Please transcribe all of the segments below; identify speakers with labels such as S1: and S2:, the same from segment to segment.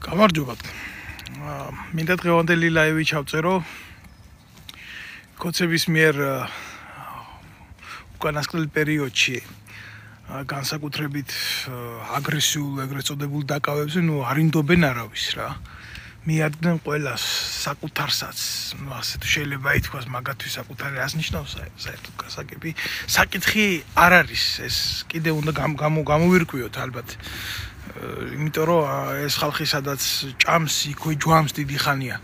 S1: გამარჯობა. მინდა დღევანდელი ლაივი ჩავწერო კოცების მიერ უკანასკნელ პერიოდში განსაკუთრებით აგრესიულ ეგრეთ წოდებულ დაკავებზე არინდობენ არავის რა. მიადგნენ ყველას საკუთარსაც, ასე თუ შეიძლება ითქვას, მაგათთვის საკუთარი რას ნიშნავს საერთოდ გასაგები. საკითხი არ არის, ეს კიდე უნდა გამოვირკვიოთ ალბათ. იმიტომ რომ ეს ხალხი სადაც ჭამს, იქვე ჯვამს დიდი ხანია.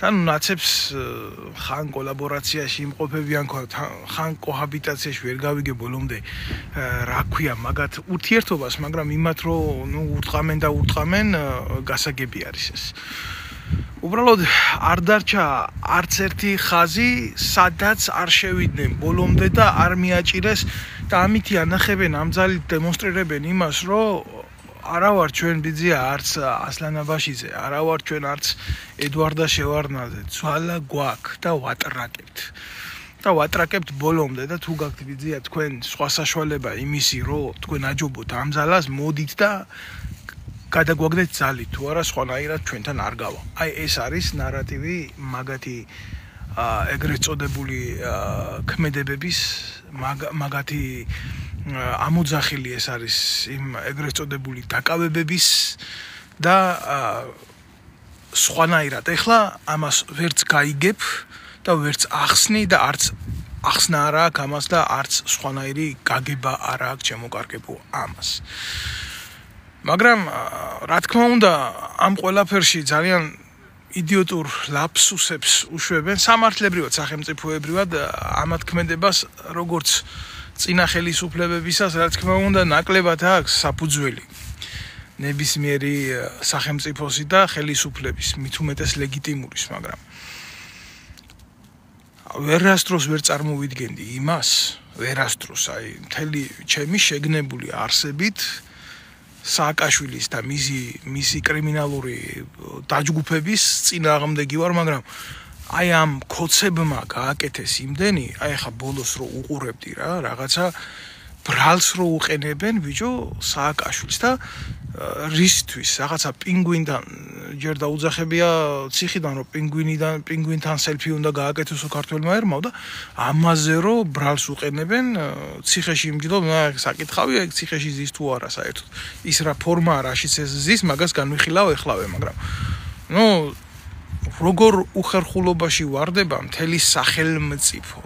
S1: და ნაცებს ხან კოლაბორაციაში იმყოფებიან, ხან კოჰაბიტაციაში ვერ გავიგე ბოლომდე რა ქვია მაგათ ურთიერთობას, მაგრამ იმათ რომ ურტყამენ გასაგები არის ეს. უბრალოდ არ დარჩა არც ერთი ხაზი, სადაც არ შევიდნენ ბოლომდე და არ მიაჭირეს და ამითი ანახებენ, ამ ძალით დემონსტრირებენ იმას, რომ არა ვარ ჩვენ ბიძია არც ასლანაბაშიძე, არა ვარ ჩვენ არც ედვარდა შევარდნაძე, ცვალა გვაქვს და ვატრაკებთ. და ვატრაკებთ ბოლომდე და თუ გაქვთ ბიძია თქვენ სხვა საშუალება იმისი, რომ თქვენ აჯობოთ ამ ძალას, მოდით და გადაგვაგდეთ ძალით, თუ არა სხვანაირად ჩვენთან არ გავა. აი ეს არის ნარატივი მაგათი ეგრეთ წოდებული ქმედებების მაგათი ამოძახილი ეს არის იმ ეგრეთ წოდებული დაკავებების და სხვანაირად ეხლა ამას ვერც გაიგებ და ვერც ახსნი და არც ახსნა არ აქვს ამას და არც სხვანაირი გაგება არ აქვს შემოკარგებო ამას. მაგრამ რა თქმა უნდა ამ ყველაფერში ძალიან იდიოტურ ლაფსუსებს უშვებენ სამართლებრივად სახელმწიფოებრივად ამათ ქმედებას როგორც წინა ხელისუფლებებისას რა თქმა უნდა ნაკლებად აქვს საფუძველი ნებისმიერი სახელმწიფოსი და ხელისუფლების მით უმეტეს ლეგიტიმურის, მაგრამ ვერასდროს ვერ წარმოვიდგენდი იმას, ვერასდროს აი მთელი ჩემი შეგნებული არსებით სააკაშვილის და მისი კრიმინალური დაჯგუფების წინააღმდეგი ვარ, მაგრამ აი ამ კოცებმა გააკეთეს იმდენი, აი ხა ბოლოს რო უყურებდი რა, რაღაცა ბრალს რო უყენებენ ბიჭო სააკაშვილს და რისთვის რაღაცა პინგვინთან ჯერ დაუძახებია ციხიდან რომ პინგვინთან სელფი უნდა გააკეთოს ქართველმა ერმავ და ამაზე რო ბრალს უყენებენ ციხეში იმჯდო საკითხავია ციხეში ზის თუ არა საერთოდ ის რა ფორმაა რაშიც ეს ზის მაგას განვიხილავ ეხლავე მაგრამ როგორ უხერხულობაში ვარდება მთელი სახელმწიფო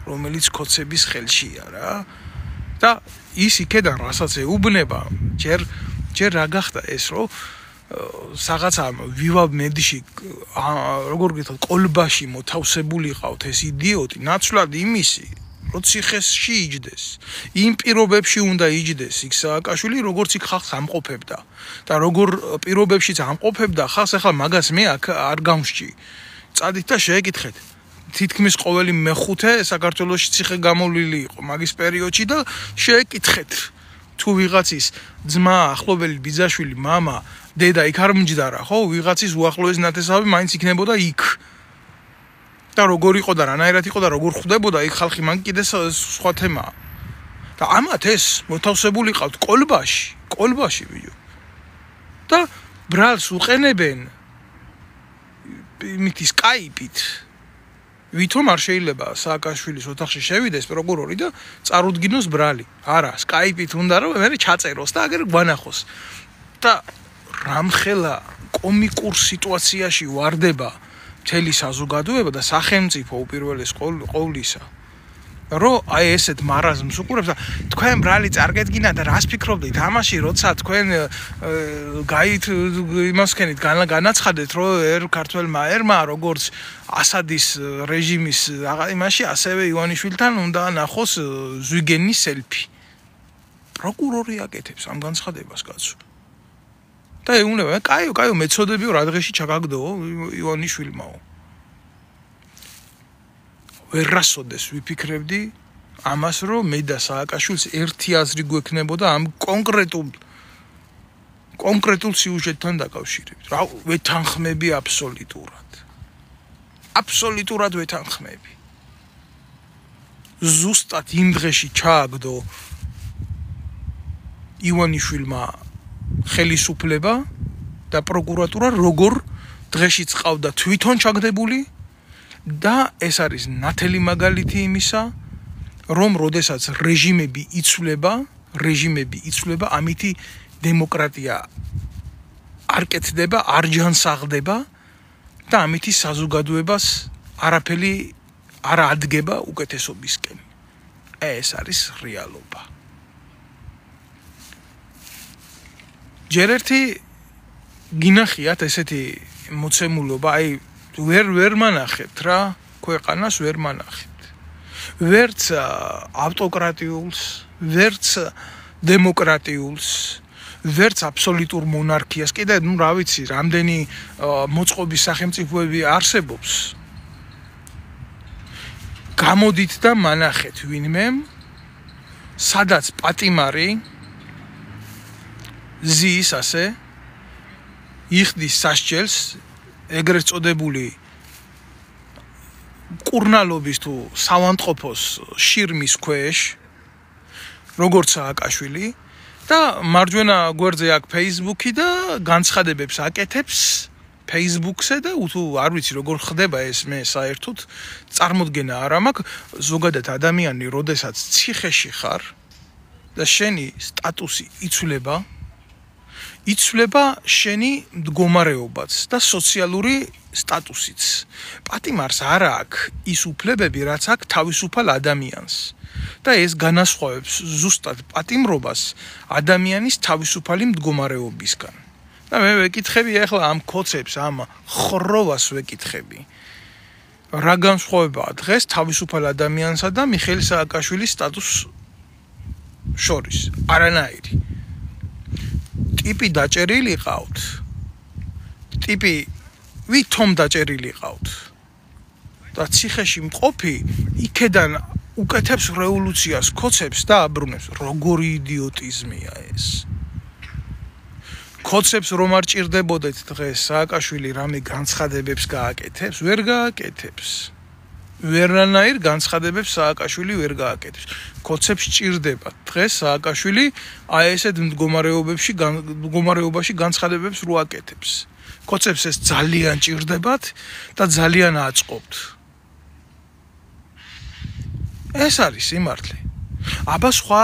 S1: რომელიც კოცების ხელშია რა და ის იქედან რასაც ეუბნება ჯერ რა გახდა ეს რომ რაღაცა ვივა მედში როგორ გითხრათ ყოლბაში მოთავსებული ყავთ ეს იდიოტი ნაცვლად იმისი რომ ციხეში იჯდეს იმ პირობებში უნდა იჯდეს იქ სააკაშვილი როგორც იქ ხალხს ამყოფებდა და როგორ პირობებშიც ამყოფებდა ხალხს ახლა მაგას მე აქ არ გამსჭი წადით და შეეკითხეთ თითქმის ყოველი მეხუთე საქართველოში ციხე გამოვლილი იყო მაგის პერიოდში და შეეკითხეთ თუ ვიღაცის ძმა ახლობელი ბიძაშვილი მამა დედა იქ არ მჯდარა ხო ვიღაცის უახლოესი ნათესავი მაინც იქნებოდა იქ და როგორ იყო და რანაირად იყო და როგორ ხვდებოდა იქ ხალხი მან კიდე სხვა თემაა და ამათ ეს მოთავსებული ყავთ ყოლბაში ბიჭო და ბრალს უყენებენ იმითი სკაიპით ვითომ არ შეიძლება სააკაშვილის ოთახში შევიდეს პროკურორი და წარუდგინოს ბრალი არა სკაიპით უნდა რომ მე ჩაწეროს და აგერ გვანახოს და რამხელა კომიკურ სიტუაციაში ვარდება მთელი საზოგადოება და სახელმწიფო უპირველეს ყოვლისა რომ აი ესეთ მარაზმს უყურებს და თქვენ ბრალი წარგედგინა და რას ფიქრობდით ამაში როცა თქვენ გაით იმას ქენით განაცხადეთ რომ ქართველმა ერმა როგორც ასადის რეჟიმის იმაში ასევე ივანიშვილთან უნდა ნახოს ზვიგენის სელფი პროკურორი აკეთებს ამ განცხადებას კაცო და ეუბნება კაიო მეწოდებიო რა დღეში ჩაგაგდო ივანიშვილმაო ვერასოდეს ვიფიქრებდი ამას რომ მე და სააკაშვილს ერთი აზრი გვექნებოდა ამ კონკრეტულ სიუჟეტთან დაკავშირებით რა ვეთანხმები აბსოლუტურად ვეთანხმები ზუსტად იმ დღეში ჩააგდო ივანიშვილმა ხელისუფლება და პროკურატურა როგორ დღეში წავდა თვითონ ჩაგდებული და ეს არის ნათელი მაგალითი იმისა, რომ როდესაც რეჟიმები იცვლება, ამითი დემოკრატია არ კეთდება, არ ჯანსაღდება და ამითი საზოგადოებას არაფერი არ ადგება უკეთესობისკენ. ეს არის რეალობა. ჯერ ერთი გინახიათ ესეთი მოცემულობა, აი ვერ მანახებთ რა, ქვეყანას ვერ მანახებთ. ვერც ავტოკრატიულს, ვერც დემოკრატიულს, ვერც აბსოლუტურ მონარქიას. კიდე რა ვიცი, რამდენი მოწყობის სახელმწიფოები არსებობს. გამოდით და მანახეთ ვინმე, სადაც პატიმარი ზის ასე იხდის სასჯელს, ეგრეთ წოდებული კურნალობის თუ სავანტყოფოს შირმის ქვეშ, როგორც სააკაშვილი და მარჯვენა გვერდზე აქვს Facebook-ი და განცხადებებს აკეთებს Facebook-ზე და თუ არ ვიცი როგორ ხდება ეს მე საერთოდ წარმოდგენა არ მაქვს. ზოგადად ადამიანი, როდესაც ციხეში ხარ და შენი სტატუსი იცვლება შენი მდგომარეობაც და სოციალური სტატუსიც. პატიმარს არ აქვს ის უფლებები, რაც აქვს თავისუფალ ადამიანს. და ეს განასხვავებს ზუსტად პატიმრობას ადამიანის თავისუფალი მდგომარეობისგან. და მე ვეკითხები ახლა ამ კოცებს, ამ ხროვას ვეკითხები. რა განსხვავებაა დღეს თავისუფალ ადამიანსა და მიხეილ სააკაშვილის სტატუსს შორის? არანაირი. ტიპი დაჭერილი ყავთ. ტიპი ვითომ დაჭერილი ყავთ. და ციხეში მყოფი იქედან უკეთებს რევოლუციას, კოცებს და აბრუნებს. როგორი იდიოტიზმია ეს. კოცებს რომ არ ჭირდებოდეთ დღეს სააკაშვილი რამე განცხადებებს გააკეთებს, ვერ გააკეთებს. ვერანაირ განცხადებებს სააკაშვილი ვერ გააკეთებს. კოცებს ჭირდებათ დღეს სააკაშვილი აი ესეთ მდგომარეობაში განცხადებებს რო აკეთებს. კოცებს ეს ძალიან ჭირდებათ და ძალიან აწყობთ. ეს არის სიმართლე. აბა სხვა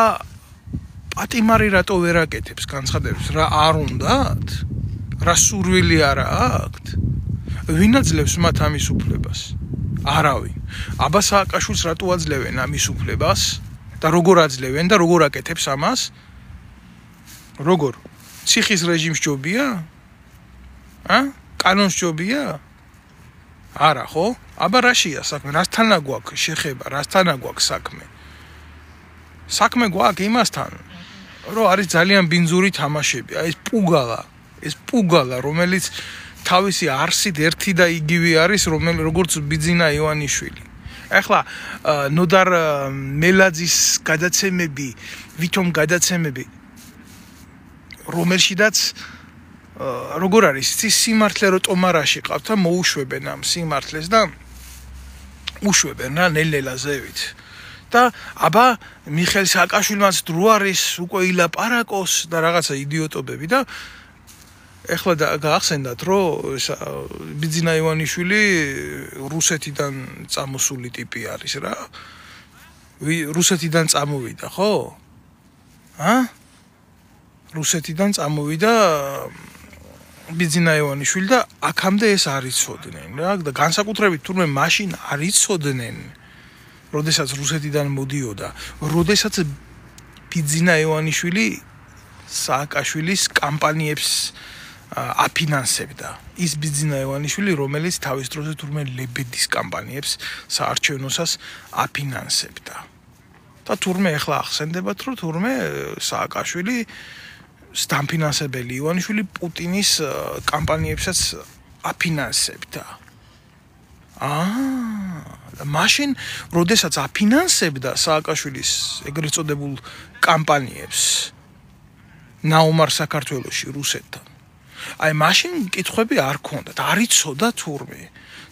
S1: პატიმარი რატო ვერ აკეთებს განცხადებებს? რა არ უნდათ? რა სურვილი არა აქვთ? ვინ აძლევს მათ ამის უფლებას? არავინ. აბა სააკაშვილს რატო აძლევენ ამის უფლებას? და როგორ აძლევენ და როგორ აკეთებს ამას? როგორ? ციხის რეჟიმს ჯობია? კანონს ჯობია? არა ხო? აბა რაშია საქმე? რასთან გვაქვს შეხება? რასთან გვაქვს საქმე? საქმე გვაქვს იმასთან, რომ არის ძალიან ბინძური თამაშები. აი ეს პუგალა, რომელიც თავისი არსით ერთი და იგივე არის, როგორც ბიძინა ივანიშვილი. ახლა ნოდარ მელაძის გადაცემები, ვითომ გადაცემები, რომელშიდაც როგორ არის სიმართლე რო ტომარაში ყავთ და მოუშვებენ ამ სიმართლეს და უშვებენ რა ნელ-ნელაზევით. და აბა მიხეილ სააკაშვილმაც დრო არის უკვე ილაპარაკოს და რაღაცა იდიოტობები და ეხლა გაახსენდათ რომ ბიძინა ივანიშვილი რუსეთიდან წამოსული ტიპი არის რა. რუსეთიდან წამოვიდა ხო? რუსეთიდან წამოვიდა ბიძინა ივანიშვილი და აქამდე ეს არ იცოდნენ რა და განსაკუთრებით თურმე მაშინ არ იცოდნენ. როდესაც რუსეთიდან მოდიოდა, როდესაც ბიძინა ივანიშვილი სააკაშვილის კამპანიებს აფინანსებდა. ის ბიძინა ივანიშვილი, რომელიც თავის დროზე თურმე ლებედის კამპანიებს საარჩევნოსას აფინანსებდა. და თურმე ახლა ახსენდებათ, რომ თურმე სააკაშვილი დამფინანსებელი ივანიშვილი პუტინის კამპანიებსაც აფინანსებდა. მაშინ, როდესაც აფინანსებდა სააკაშვილის ეგრეთ წოდებულ კამპანიებს ნაომარ საქართველოში რუსეთთან. აი მაშინ კითხვები არ ქონდათ, არ იცოდა თურმე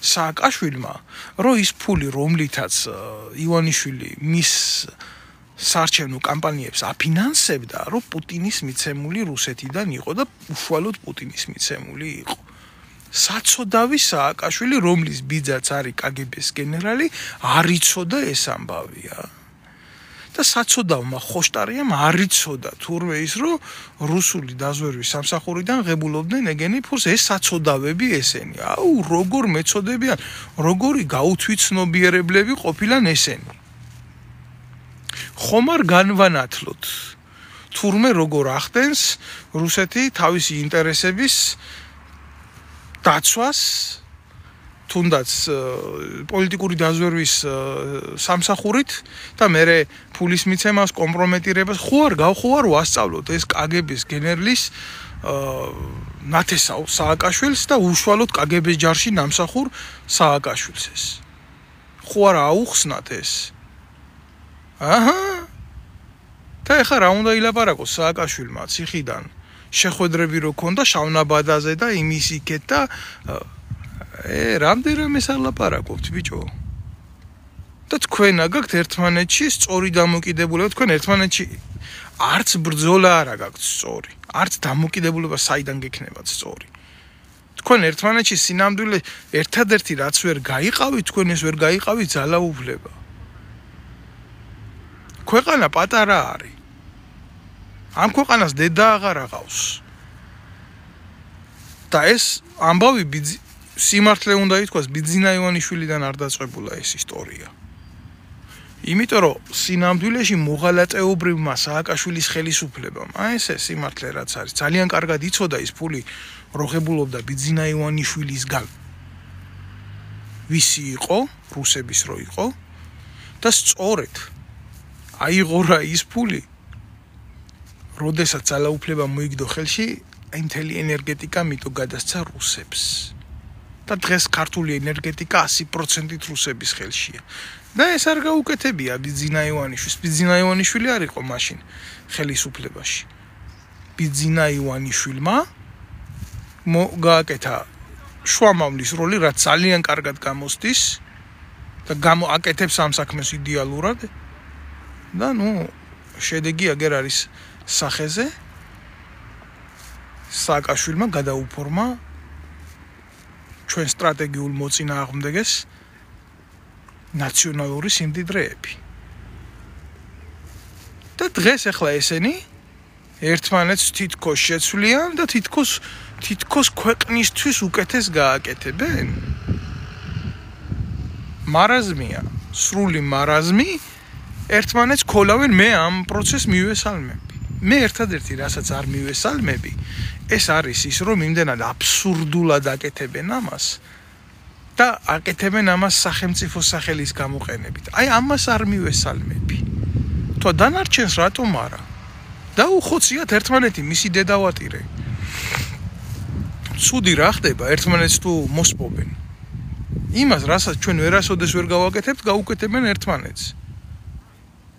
S1: სააკაშვილმა, რომ ის ფული, რომლითაც ივანიშვილი მის საარჩევნო კამპანიებს აფინანსებდა, რომ პუტინის მიცემული რუსეთიდან იყო და უშუალოდ პუტინის მიცემული იყო. საცოდავი სააკაშვილი, რომლის ბიძაც არის კგბ-ს გენერალი, არ იცოდა ეს ამბავია. და საცოდავმა ხოშტარიამ არ იცოდა თურმე ის, რომ რუსული დაზვერვის სამსახურიდან ღებულობდნენ ეგენი ფულს, ეს საცოდავები ესენი. აუ, როგორ მეწოდებიან, როგორი გაუთვითცნობიერებლები ყოფილან ესენი. ხომ არ განვანათლოთ თურმე როგორ ახდენს რუსეთი თავისი ინტერესების დაცვას, თუნდაც პოლიტიკური დაზვერვის სამსახურით და მერე ფულის მიცემას, კომპრომეტირებას, ხო არ ვასწავლოთ ეს კგბ-ს გენერლის ნათესავ სააკაშვილს და უშუალოდ კგბ-ს ჯარში ნამსახურ სააკაშვილს ეს. ხო არ აუხსნათ ეს? აჰა. და ეხლა რა უნდა ილაპარაკოს სააკაშვილმა ციხიდან? შეხვედრები რო ქონდა შავნაბადაზე და იმის იქეთ და რამდენადმე ალაპარაკობთ ბიჭო. და თქვენ აგაქვთ ერთმანეთში სწორი დამოკიდებულება, თქვენ ერთმანეთში არც ბრძოლა არ აგაქვთ სწორი, არც დამოკიდებულება საიდან გექნებათ სწორი. თქვენ ერთმანეთში სინამდვილე ერთადერთი რაც ვერ გაიყავით, თქვენ ეს ვერ გაიყავით ძალაუფლება. ქვეყანა პატარა არის. ამ ქვეყანას დედა აღარ აღავს. და ეს ამბავი სიმართლე უნდა ითქვას, ბიძინა ივანიშვილიდან არ დაწყებულა ეს ისტორია. იმიტომ რომ სინამდვილეში მოღალატეობრივმა სააკაშვილის ხელისუფლებამ, ეს სიმართლე რაც არის, ძალიან კარგად იცოდა ის ფული როღებულობდა ბიძინა ივანიშვილისგან. ვისი იყო, რუსების რო იყო და სწორედ აიღორა ის ფული, როდესაც ძალაუფლება მოიგდო ხელში, მთელი ენერგეტიკა მიტო გადასცა რუსებს. და დღეს ქართული ენერგეტიკა 100%-ით რუსების ხელშია. და ეს არ გაუკეთებია ბიძინა ივანიშვილს. ბიძინა ივანიშვილი არ იყო მაშინ ხელისუფლებაში. ბიძინა ივანიშვილმა გააკეთა შუამავლის როლი, რაც ძალიან კარგად გამოსდის და აკეთებს ამ საქმეს იდეალურად. და შედეგი აგერ არის სახეზე სააკაშვილმა გადაუფორმა ჩვენ სტრატეგიულ მოწინააღმდეგეს ნაციონალური სიმდიდრეები. და დღეს ახლა ესენი ერთმანეთს თითქოს შეცვლიან და თითქოს ქვეყნისთვის უკეთეს გააკეთებენ. მარაზმია, სრული მარაზმი, ერთმანეთს ქოლავენ, მე ამ პროცესს მივესალმები. მე ერთადერთი რასაც არ მივესალმები, ეს არის ის, რომ იმდენად აბსურდულად აკეთებენ ამას და აკეთებენ ამას სახელმწიფო სახელის გამოყენებით. აი ამას არ მივესალმები. თუ დანარჩენს რატომ არა? დაუხოციათ ერთმანეთი მისი დედავატირე. ცუდი რა ხდება ერთმანეთს თუ მოსპობენ. იმას, რასაც ჩვენ ვერასოდეს ვერ გავაკეთებთ, გაუკეთებენ ერთმანეთს.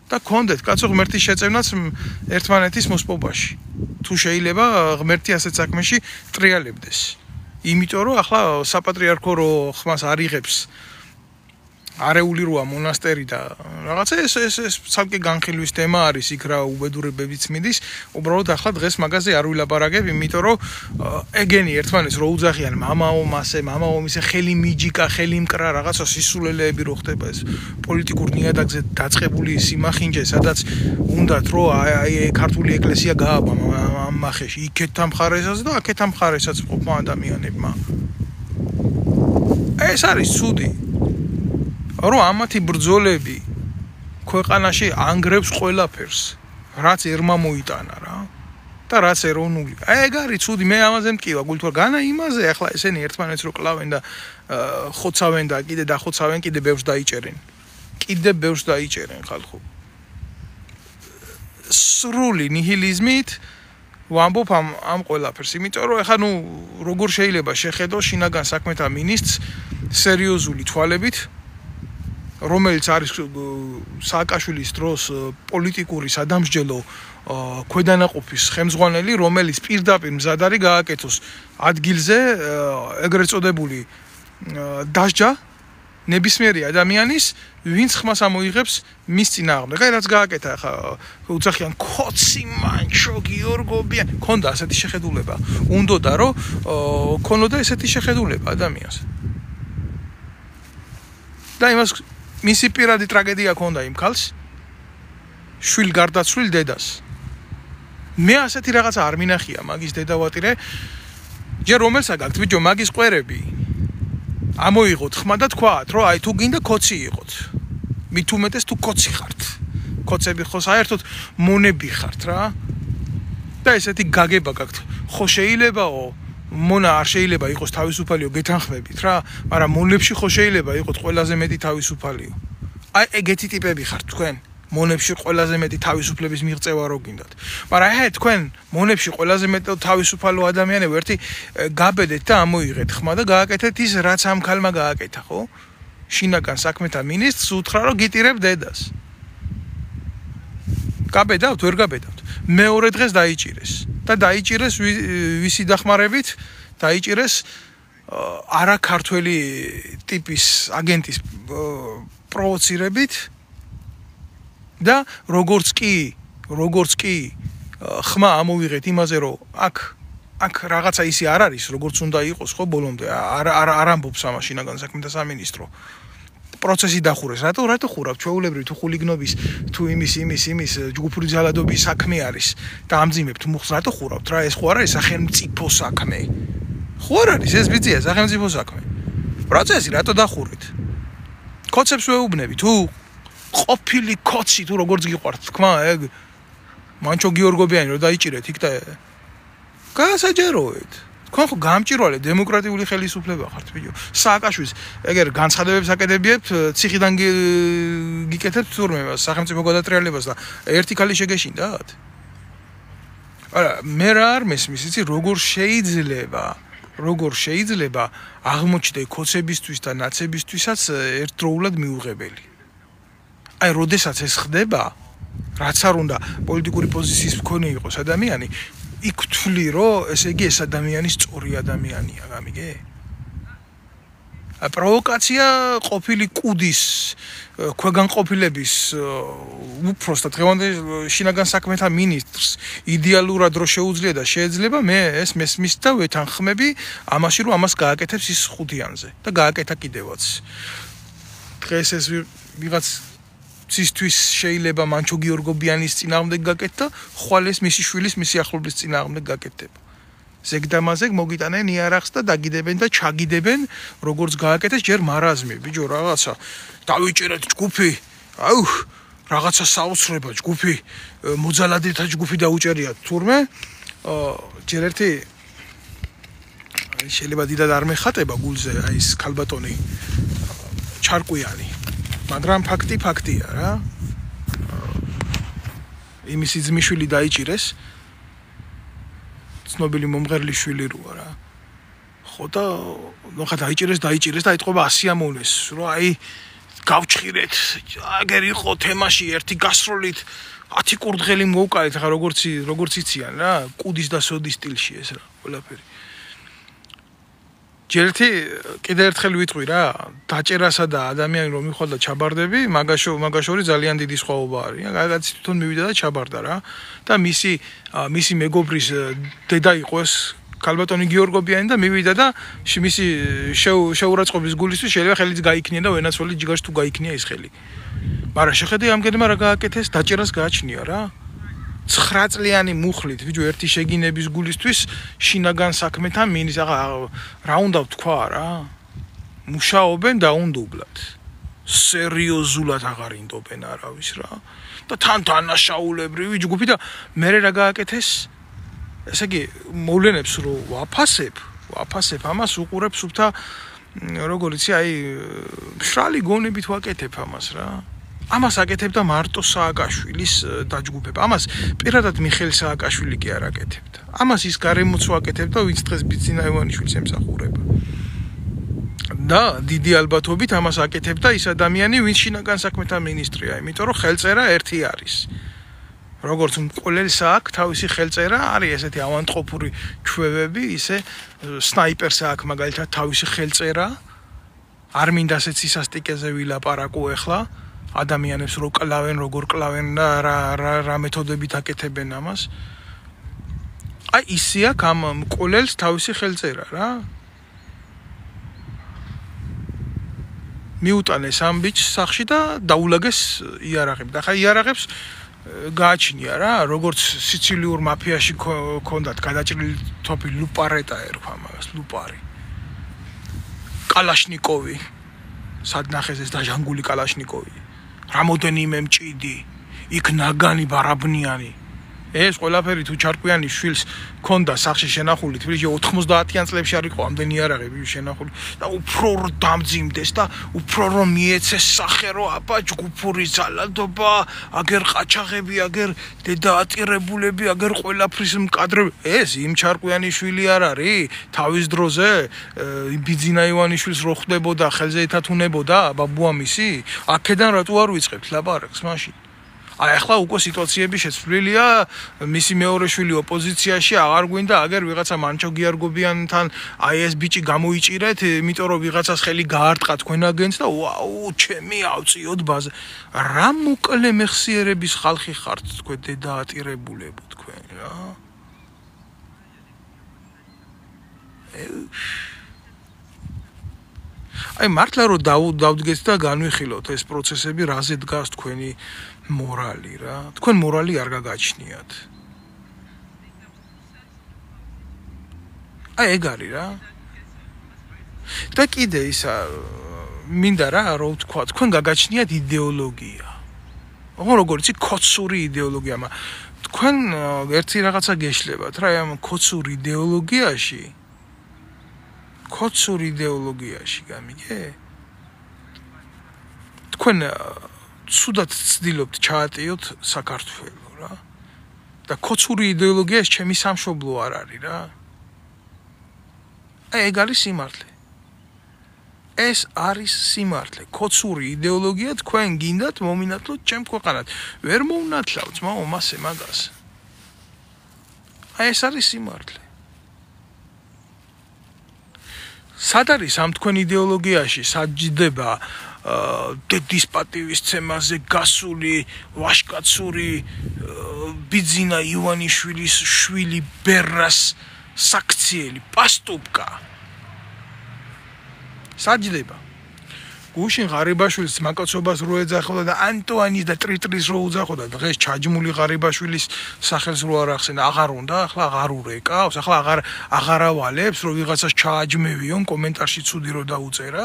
S1: და კონდეთ კაცო ღმერთის შეწევნაც ერთმანეთის მოსპობაში. თუ შეიძლება ღმერთი ასეთ საქმეში ტრიალებდეს. იმიტომ რომ ახლა საპატრიარქო რო ხმას არიღებს არეული როა მონასტერი და რაღაცა ეს ცალკე განხილვის თემა არის, იქ რა უბედურებებიც მიდის. უბრალოდ ახლა დღეს მაგაზე არ ვილაპარაკებ, იმიტომ რომ ეგენი ერთმანეთს რო უძახიან მამაო მასე, მამაო მისე, ხელი მიჯიკა, ხელი მკრა, რაღაცა სისულელეები რო ხდება ეს პოლიტიკურ ნიადაგზე დაწყებული სიმახინჯე, სადაც უნდათ რომ აი ქართული ეკლესია გააბა ამ მახეში, იქეთ ამხარესაც და აქეთ ამხარესაც ყოფმა ადამიანებმა. ეს არის ცუდი. რომ ამათი ბრძოლები ქვეყანაში ანგრევს ყველაფერს, რაც ერმა მოიტანა რა და რაც ეროვნული. აი ეგ არის ცუდი, მე ამაზე მკივა გულთვარ განა იმაზე, ახლა ესენი ერთმანეთს რო კლავენ და ხოცავენ და კიდე დახოცავენ, კიდე ბევრს დაიჭერენ. კიდე ბევრს დაიჭერენ ხალხო. სრული ნიჰილიზმით ვამბობ ამ ყველაფერს, იმიტომ რომ ახლა როგორ შეიძლება შეხედო შინაგან საქმეთა მინისტრს სერიოზული თვალებით, რომელიც არის სააკაშვილის დროს პოლიტიკური სადამსჯელო ქვედანაყოფის ხელმძღვანელი, რომელიც პირდაპირ მზად არის გააკეთოს ადგილზე ეგრეთ წოდებული დასჯა ნებისმიერი ადამიანის ვინც ხმას ამოიღებს მის წინააღმდეგ. აი რაც გააკეთა ხა უცხიან კოცი მანჩო გიორგობიან ქონდა ასეთი შეხედულება. უნდოდა რომ ქონოდა ესეთი შეხედულება ადამიანს. და იმას მისი პირადი ტრაგედია ქონდა იმ ქალს. შვილ გარდაცვლილ დედას. მე ასეთი რაღაცა არ მინახია მაგის დედავატირე. ჯერ რომელსა გაქვთ ბიჭო მაგის ყვერები. ამოიღოთ ხმა და თქვათ რომ აი თუ გინდა კოცი იყოთ. მით უმეტეს თუ კოცი ხართ. კოცები ხო საერთოდ მონები ხართ რა. და ესეთი გაგება გაქვთ. ხო შეიძლებაო მონა არ შეიძლება იყოს თავისუფალიო გეთანხმებით რა, მაგრამ მონებში ხო შეიძლება იყოს ყველაზე მეტი თავისუფალიო. აი ეგეთი ტიპები ხართ თქვენ. მონებში ყველაზე მეტი თავისუფლების მიღწევა რო გინდათ. მაგრამ თქვენ მონებში ყველაზე მეტი თავისუფალო ადამიანები ერთი გაბედეთ და ამოიღეთ ხმა და გააკეთეთ ის რაც ამ ქალმა გააკეთა, ხო? შინაგან საქმეთა მინისტრს უთხრა რომ გიტირებ დედას. გაბედავთ, ვერ გაბედავთ. მეორე დღეს დაიჭირეს და დაიჭირეს ვისი დახმარებით? დაიჭირეს არაქართველი ტიპის აგენტის პროვოცირებით. და როგორც კი ხმა ამოვიღეთ იმაზე რომ აქ რაღაცა ისი არ არის როგორც უნდა იყოს ხო ბოლომდე არ ამბობს ამას შინაგან საქმეთა სამინისტრო პროცესი დახურეს რატო ხურავ ჩვეულებრივ თუ ხულიგნობის თუ იმის ჯგუფური ძალადობის საქმე არის და ამძიმებთ მუხს რატო ხურავთ რა ეს ხო არ არის სახელმწიფო საქმე ხო არ არის ეს ბიძია სახელმწიფო საქმე პროცესი რატო დახურეთ კოცებს ვეუბნები თუ ყოფილი კოცი თუ როგორც გიყვართ თქმა ეგ მანჩო გიორგობიანი რომ დაიჭირეთ იქ და გასაჯაროეთ თქვენ ხო გამჭირვალე დემოკრატიული ხელისუფლება ხართ ბიჭო სააკაშვილის ეგერ განცხადებებს აკეთებიებთ ციხიდან გიკეთებთ თურმე სახელმწიფო გადატრიალებას და ერთი ქალი შეგეშინდათ არა მე რა არ მესმის იცი როგორ შეიძლება აღმოჩნდა კოცებისთვის და ნაცებისთვისაც ერთდროულად მიუღებელი აი როდესაც ეს ხდება რაც არ უნდა პოლიტიკური პოზიციის მქონე იყოს ადამიანი იქ თვლი რომ ესე იგი ეს ადამიანი სწორი ადამიანია გამიგე პროვოკაცია ყოფილი კუდის ქვეგანყოფილების უпросто დღევანდელ შინაგან საქმეთა მინისტრს იდეალურად რო შეუძლია და შეიძლება მე ეს მესმის და ვეთანხმები ამაში რომ ამას გააკეთებს ის ხუთიანზე და გააკეთა კიდევაც დღეს ეს ვიღაც ცისთვის შეიძლება მანჩო გიორგობიანის წინააღმდეგ გაკეთდა, ხვალ ეს მისი შვილის, მისი ახლობლის წინააღმდეგ გაკეთდება. ზეგდამაზეგ მოგიტანენ იარაღს და დაგიდებენ და ჩაგიდებენ, როგორც გააკეთეს ჯერ მარაზმი, ბიჭო, რაღაცა. დავიჭერეთ ჯგუფი. აუ, რაღაცა საოცრება ჯგუფი, მოძალადეთა ჯგუფი დაუჭერიათ თურმე. ჯერ ერთი შეიძლება დიდად არ მეხატება გულზე, აი ეს ქალბატონი ჩარკვიანი. მაგრამ ფაქტია რა. იმისი ძმიშვილი დაიჭირეს. ცნობილი მომღერლის შვილი როა რა. ხო და ნახა დაიჭირეს და ეთყობა ასიამოვნეს, რომ აი გავჩხირეთ. აგერ იყო თემაში ერთი გასროლით 10 კურდღელი მოვკალეთ, ხა როგორც იციან რა, კუდის და სოდის სტილში ეს რა, ყველაფერი. ჯერეთი კიდე ერთხელ ვიტყვი რა, დაჭერასა და ადამიანი რომ მიხვალ და ჩაბარდები, მაგაშორი ძალიან დიდი სხვაობა არის. რაღაცი თვითონ მივიდა და ჩაბარდა რა. და მისი მეგობრის დედა იყო ეს ქალბატონი გიორგობიანი და მივიდა და მისი შეურაცხყოფის გულისთვის შეიძლება ხელიც გაიქნია და ვენაცვალი ჯიგარში თუ გაიქნია ის ხელი. მაგრამ შეხედე ამგენმა რა გააკეთეს, დაჭერას გააჩნია რა. 9 წლიანი მუხლით, ბიჭო, ერთი შეგინების გულისთვის შინაგან საქმეთა მინის, რა უნდა ვთქვა რა? მუშაობენ დაუნდობლად. სერიოზულად აღარ ინდობენ არავის რა. და თან დანაშაულებრივი ჯგუფი და მე რა გააკეთეს? ესე იგი, მოვლენებს რომ ვაფასებ ამას უყურებ სუფთა როგორ იცი, აი, მშრალი გონებით ვაკეთებ ამას რა. ამას აკეთებდა მარტო სააკაშვილის დაჯგუფება. ამას პირადად მიხეილ სააკაშვილი კი არ აკეთებდა. ამას ის გარემოც ვაკეთებდა, ვინც დღეს ბიძინა ივანიშვილს ემსახურება. და დიდი ალბათობით ამას აკეთებდა ის ადამიანი, ვინც შინაგან საქმეთა მინისტრია, იმიტომ რომ ხელწერა ერთი არის. როგორც მკვლელს აქვს თავისი ხელწერა, არის ესეთი ავანტყოფური ჩვევები, ისე სნაიპერს აქვს მაგალითად თავისი ხელწერა. არ მინდა ასეთ სისასტიკეზე ვილაპარაკო ახლა ადამიანებს რო კლავენ როგორ კლავენ და რა მეთოდებით აკეთებენ ამას აი ისია ამ მკვლელს თავისი ხელწერა რა მიუტანეს ამ ბიჭს სახში და დაულაგეს იარაღები და ხა იარაღებს გააჩნია რა როგორც სიცილიურ მაფიაში ქონდათ გადაჭრილი თოფი ლუპარეტა ერქვა მაგას ლუპარი კალაშნიკოვი სად ნახეს ეს დაჟანგული კალაშნიკოვი რამოდენიმე მჭიდი იქ ნაგანი ბარაბნიანი ეს ყველაფერი თუ ჩარკვიანი შვილს ქონდა სახში შენახული თბილისში 90-იან წლებში არ იყო ამდენი იარაღები შენახული და უფრო რომ დამძიმდეს და უფრო რომ მიეცეს სახე რომ აბა ჯგუფური ძალადობა აგერ ყაჩაღები აგერ დედაატირებულები აგერ ყველაფრის მკადრები ეს იმ ჩარკვიანი შვილი არ არის თავის დროზე ბიძინა ივანიშვილს რო ხდებოდა ხელზე ეთათუნებოდა ბაბუამისი აქედან რატო არ ვიწყებთ ლაპარაკს მაშინ აი ახლა უკვე სიტუაციები შეცვლილია მისი მეორე შვილი ოპოზიციაში აღარ გვინდა აგერ ვიღაცა მანჩო გიარგობიანთან აი ეს ბიჭი გამოიჭირეთ იმიტომ რომ ვიღაცას ხელი გაარტყა თქვენაგენს და ვაუ ჩემი ავწიოთ ბაზე რა მოკლე მეხსიერების ხალხი ხართ თქვენ დედაატირებულებო თქვენ რა აი მართლა რომ დავდგეთ და განვიხილოთ ეს პროცესები რაზე დგას თქვენი მორალი რა თქვენ მორალი არ გაგაჩნიათ აი ეგ არის რა და კიდე ისა მინდა რა რო ვთქვა თქვენ გაგაჩნიათ იდეოლოგია როგორც კოცური იდეოლოგია თქვენ ერთი რაღაცა გეშლებათ რა ამ კოცურ იდეოლოგიაში გამიგე თქვენ ცუდად ცდილობთ ჩაატიოთ საქართველოს რა და კოცური იდეოლოგია ეს ჩემი სამშობლო არ არის რა ეგ არის სიმართლე ეს არის სიმართლე კოცური იდეოლოგია თქვენ გინდათ მომინათლოთ ჩემ ქვეყანად ვერ მოუნათლავთ მასე მაგას აი ეს არის სიმართლე სად არის ამ თქვენ იდეოლოგიაში საჯდება დედის პატივისცემაზე გასული ვაშკაცური ბიძინა ივანიშვილის შვილი ბერას საქციელი პასტუბკა საჯდება გუშინ ღარიბაშვილის მაკაცობას რო ეძახოდა და ანტუანის და ტრიტრის რო უძახოდა დღეს ჩაჯმული ღარიბაშვილის სახელს რო არ ახსენა აღარ უნდა ახლა აღარ ურეკავს ახლა აღარ ავალებს რომ ვიღაცას ჩააჯმევიონ კომენტარში ცუდი რო დაუწერა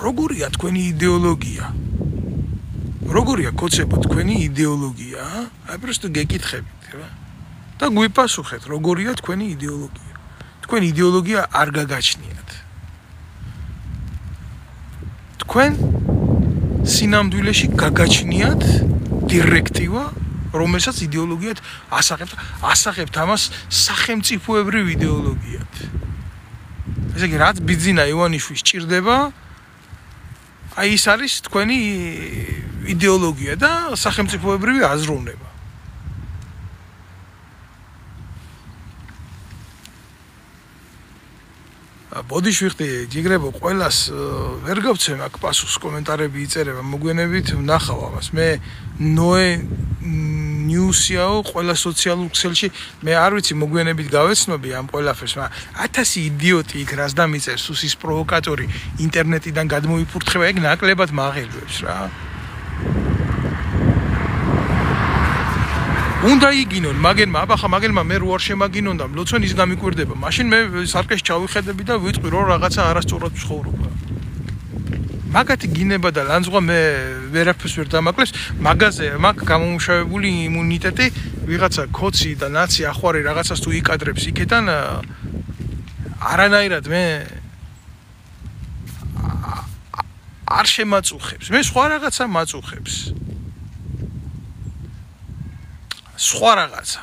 S1: როგორია თქვენი იდეოლოგია როგორია კოცებო თქვენი იდეოლოგია აი просто გეკითხებით რა და გვიპასუხეთ როგორია თქვენი იდეოლოგია თქვენი იდეოლოგია არ გაგაჩნიათ თქვენ სინამდვილეში გაგაჩნიათ დირექტივა რომელსაც იდეოლოგიად ასახებთ ამას სახელმწიფოებრივ იდეოლოგიად ესე იგი რაც ბიძინა ივანიშვილს ჭირდება აი ის არის თქვენი იდეოლოგია და სახელმწიფოებრივი აზროვნება ბოდიშვიხტი ჯიგრებო ყველას ვერ გავცემ აქ პასუხს კომენტარები იწერება მოგვიანებით ვნახავ ამას მე ნოე ნიუსიაო ყველა სოციალურ ქსელში მე არ ვიცი მოგვიანებით გავეცნობი ამ ყველაფერს მაგრამ 1000 იდიოტი იქ რას დამიწერს სუსის პროვოკატორი ინტერნეტიდან გადმოიფურთხება ეგ ნაკლებად მაღელვებს რა უნდა იგინონ მაგენმა აბახა მაგენმა მე რო არ შემაგინონ და ლოცვენ ის გამიკვირდება მაშინ მე სარკეს ჩავიხედები და ვიტყვი რომ რაღაცა არასწორად ვცხოვრობ მაგათი გინება და ლანძღვა მე ვერაფერს ვერ დამაკლებს მაგაზე მაგ გამომუშავებული იმუნიტეტი ვიღაცა კოცი და ნაცი ახვარი რაღაცას თუ იკადრებს იქიდან არანაირად მე არ შემაწუხებს მე სხვა რაღაცა მაწუხებს სხვა რაღაცა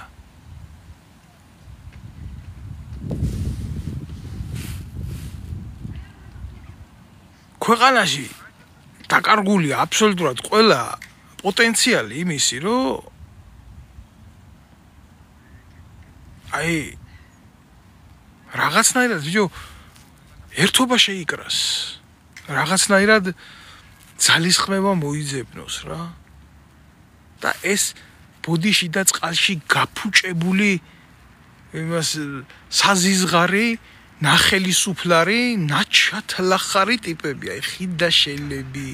S1: ქვეყანაში დაკარგულია აბსოლუტურად ყველა პოტენციალი იმისი რომ აი რაღაცნაირად ბიჭო ერთობა შეიკრას. რაღაცნაირად ძალისხმევა მოიძებნოს რა. და ეს ბოდიში და წყალში გაფუჭებული იმას საზიზღარი, ნახელისუფლარი, ნაჩათლახარი ტიპებია, ხიდაშელები.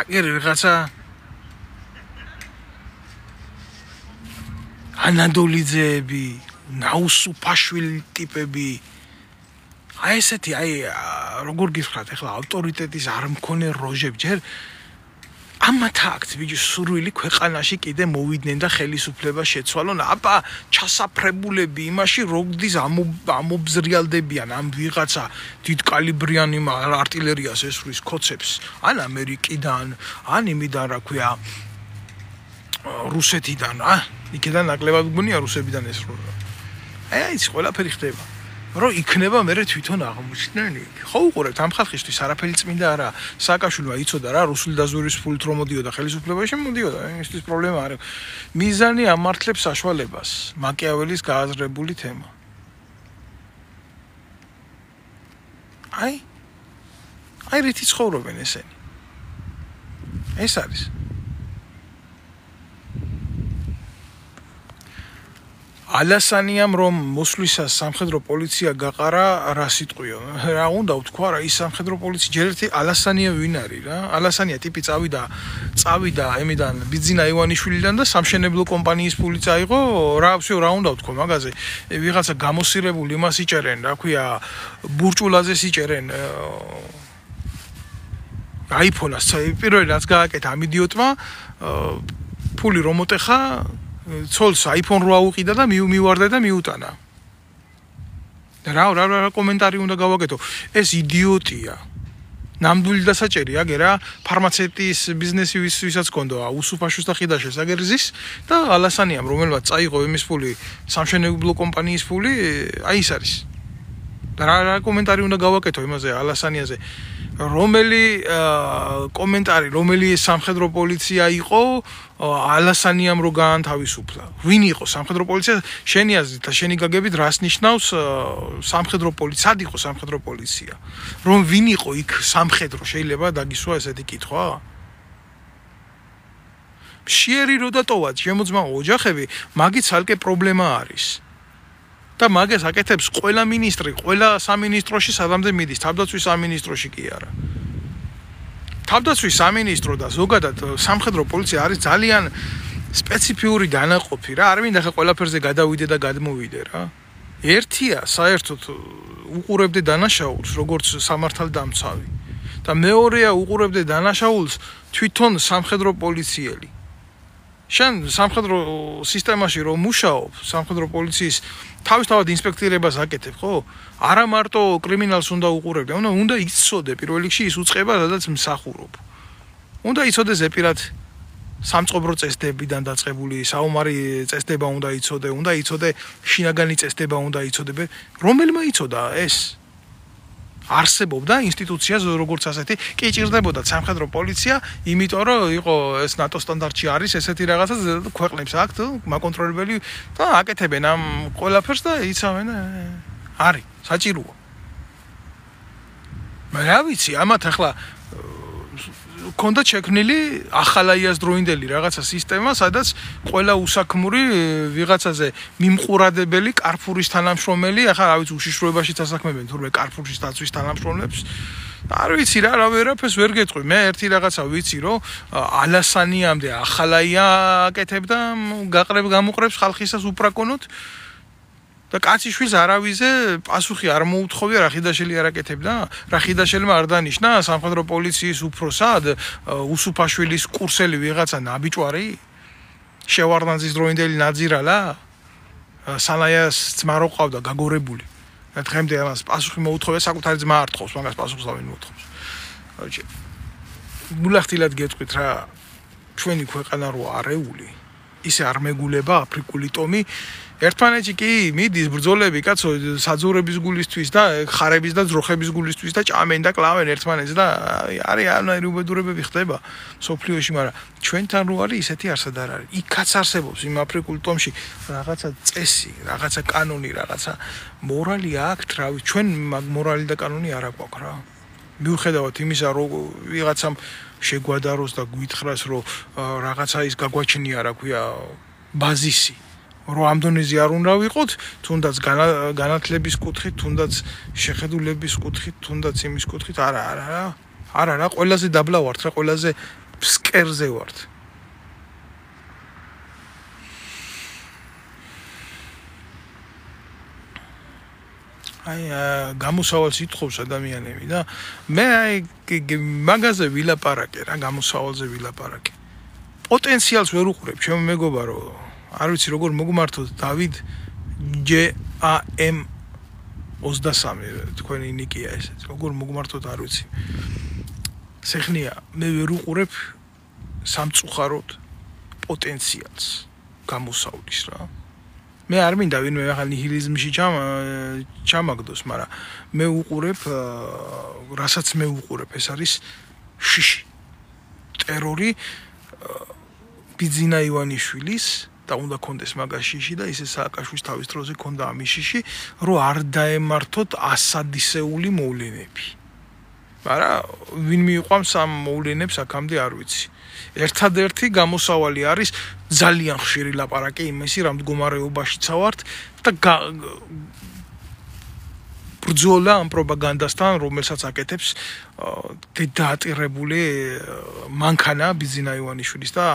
S1: აგერ რაღაცა ანადოლიძეები, ნაუსუფაშვილი ტიპები. აი ესეთი, როგორ გითხრათ, ეხლა ავტორიტეტის არ მქონე როჟები, ჯერ ამათ აქვს ბიჭო სურვილი ქვეყანაში კიდე მოვიდნენ და ხელისუფლება შეცვალონ. აბა ჩასაფრებულები იმაში როგდის ამობზრიალდებიან ამ ვიღაცა დიდ კალიბრიანი артиლერიას ესვრის კოცებს, ან ამერიკიდან, ან იმიდან, რა ქვია, რუსეთიდან, იქიდან ნაკლებად გგონია რუსებიდან ესროლა. აი ეს ყველაფერი ხდება. რომ იქნება მე თვითონ აღმოჩნდენი. ხო უყურებთ ამ ხალხისთვის არაფერი წმინდა არა. სააკაშვილმა იცოდა რა რუსული დაზვერვის ფულით რომ მოდიოდა ხელისუფლებაში მოდიოდა. ესთვის პრობლემა არ აქვს. მიზანი ამართლებს საშუალებას. მაკიაველის გააზრებული თემა. აი რითი ცხოვრობენ ესენი. ეს არის. ალასანიამ რომ მოსვლისას სამხედრო პოლიცია გაყარა რა სიტყვიო რა უნდა ვთქვა რა ის სამხედრო პოლიცია ჯერ ერთი ალასანია ვინ არის რა ალასანია ტიპი წავიდა ემიდან ბიძინა ივანიშვილიდან და სამშენებლო კომპანიის ფული წაიღო რა ვსიო რა უნდა ვთქვა მაგაზე ვიღაცა გამოსირებული იმას იჭერენ რა ქვია ბურჭულაზე იჭერენ აიფონას პირველი რაც გააკეთა ამ იდიოტმა ფული რომ მოტეხა ცოლს iPhone 8 აუყიდა და მივარდა და მიუტანა. რა კომენტარი უნდა გავაკეთო? ეს იდიოტია. ნამდვილი დასაჭერი აგერა ფარმაცევტის ბიზნესი ვისაც კონდო უსუფაშოს და ხიდაშეს აგერზის და ალასანიამ რომელმაც წაიღო იმის ფული სამშენებლო კომპანიის ფული აი ეს არის. რა კომენტარი უნდა გავაკეთო იმაზე ალასანიაზე? რომელი კომენტარი, რომელი სამხედრო პოლიცია იყო ალასანიამ რო გაანთავისუფლა. ვინ იყო სამხედრო პოლიცია? შენი აზრით და შენი გაგებით რას ნიშნავს სამხედრო პოლიცია? სად იყო სამხედრო პოლიცია? რომ ვინ იყო იქ სამხედრო? შეიძლება დაგისვა ესეთი კითხვა? მშიერი რო დატოვათ შემოძმაო ოჯახები, მაგით ცალკე პრობლემა არის. და მაგას აკეთებს ყველა მინისტრი, ყველა სამინისტროში სადამდე მიდის, თავდაცვის სამინისტროში კი არა. თავდაცვის სამინისტრო და ზოგადად სამხედრო პოლიცია არის ძალიან სპეციფიური დანაყოფი რა, არ მინდა ხა ყველაფერზე გადავიდე და გადმოვიდე რა. ერთია საერთოდ უყურებდე დანაშაულს, როგორც სამართალდამცავი. და მეორეა უყურებდე დანაშაულს თვითონ სამხედრო პოლიციელი. შენ სამხედრო სისტემაში რომ მუშაობ, სამხედრო პოლიციის თავისთავად ინსპექტირებას აკეთებ, ხო? არა მარტო კრიმინალს უნდა უყურებდე, უნდა იცოდე პირველ რიგში ის უწყება, სადაც მსახურობ. უნდა იცოდე ზეპირად სამწყობრო წესდებიდან დაწყებული საომარი წესდება უნდა იცოდე, უნდა იცოდე შინაგანი წესდება უნდა იცოდე, რომელმა იცოდა ეს? არსებობდა ინსტიტუცია როგორც ასეთი, კი ჭირდებოდა სამხედრო პოლიცია, იმიტომ რომ იყო ეს ნატო სტანდარტში არის ესეთი რაღაცა ქვეყნებს აქვთ მაკონტროლებელი და აკეთებენ ამ ყველაფერს და იცავენ არის საჭიროა. რა ვიცი, ამათ ახლა კონდა შექმნილი ახალაიას დროინდელი რაღაცა სისტემა, სადაც ყველა უსაქმური ვიღაცაზე მიმყურადებელი კარფურის თანამშრომელი, ახლა რა ვიცი უშიშროებაში დასაქმებენ თურმე კარფურის დაცვის თანამშრომლებს. არ ვიცი რა ვერაფერს ვერ გეტყვი. მე ერთი რაღაცა ვიცი, რომ ალასანიამდე ახალაია აკეთებდა, გამოყრებს ხალხისას უპრაკონოთ. და კაციშვილს არავიზე პასუხი არ მოუთხოვია რა ხიდაშელი არ აკეთებდა? რა ხიდაშელმა არ დანიშნა სამხედრო პოლიციის უფროსად უსუფაშვილის კურსელი ვიღაცა ნაბიჭვარი? შევარდნაძის დროინდელი ნაძირალა? სანაიას ძმა რო ყავდა გაგორებული. და დღემდე ამას პასუხი მოუთხოვია, საკუთარი ძმა არ თხოვს, მაგას პასუხს დავინ მოუთხოვს. გულახდილად გეტყვით რა, ჩვენი ქვეყანა რო არეული ისე არ მეგულება აფრიკული ტომი. ერთმანეთში კი მიდის ბრძოლები, კაცო, საძოვრების გულისთვის და ხარების და ძროხების გულისთვის და ჭამენ და კლავენ ერთმანეთს და არის არანაირი უბედურებები ხდება სოფლიოში, მაგრამ ჩვენთან რო არის ისეთი არსად არ არის. იქაც არსებობს იმ აფრიკულ ტომში რაღაცა წესი, რაღაცა კანონი, რაღაცა მორალი აქვს, რა ვიცი, ჩვენ მორალი და კანონი არ აქვს რა. მიუხედავად იმისა, რომ ვიღაცამ შეგვადაროს და გვითხრას, რომ რაღაცა ის გაგვაჩნია, რა ქვია, ბაზისი, რომ ამ დონეზე არ უნდა ვიყოთ, თუნდაც განათლების კუთხით, თუნდაც შეხედულების კუთხით, თუნდაც იმის კუთხით, არა, ყველაზე დაბლა ვართ რა, ყველაზე ფსკერზე ვართ. გამოსავალს ითხოვს ადამიანები და მე მაგაზე ვილაპარაკე რა, გამოსავალზე ვილაპარაკე. პოტენციალს ვერ უყურებ, ჩემო მეგობარო, არ ვიცი როგორ მოგმართოთ დავით JAM 23 თქვენი ნიკია ესეც, როგორ მოგმართოთ არ ვიცი. სეხნია, მე ვერ უყურებ სამწუხაროდ პოტენციალს გამოსავლის რა. მე არ მინდა ვინმე ახლა ნიჰილიზმში ჩამაგდოს, მაგრამ მე უყურებ, რასაც მე უყურებ, ეს არის შიში. ტერორი ბიძინა ივანიშვილის და უნდა კონდეს მაგას შიში და ისე სააკაშვილის თავის დროზე კონდა ამის შიში, რომ არ დაემართოთ ასადისეული მოვლენები. მაგრამ ვინ მიიყვამს ამ მოვლენებს აქამდე არ ვიცი. ერთადერთი გამოსავალი არის ძალიან ხშირი ლაპარაკი იმისი, რა მდგომარეობაშიც ვართ და ბრძოლა ამ პროპაგანდასთან, რომელსაც აკეთებს დაატირებული მანქანა ბიძინა ივანიშვილის და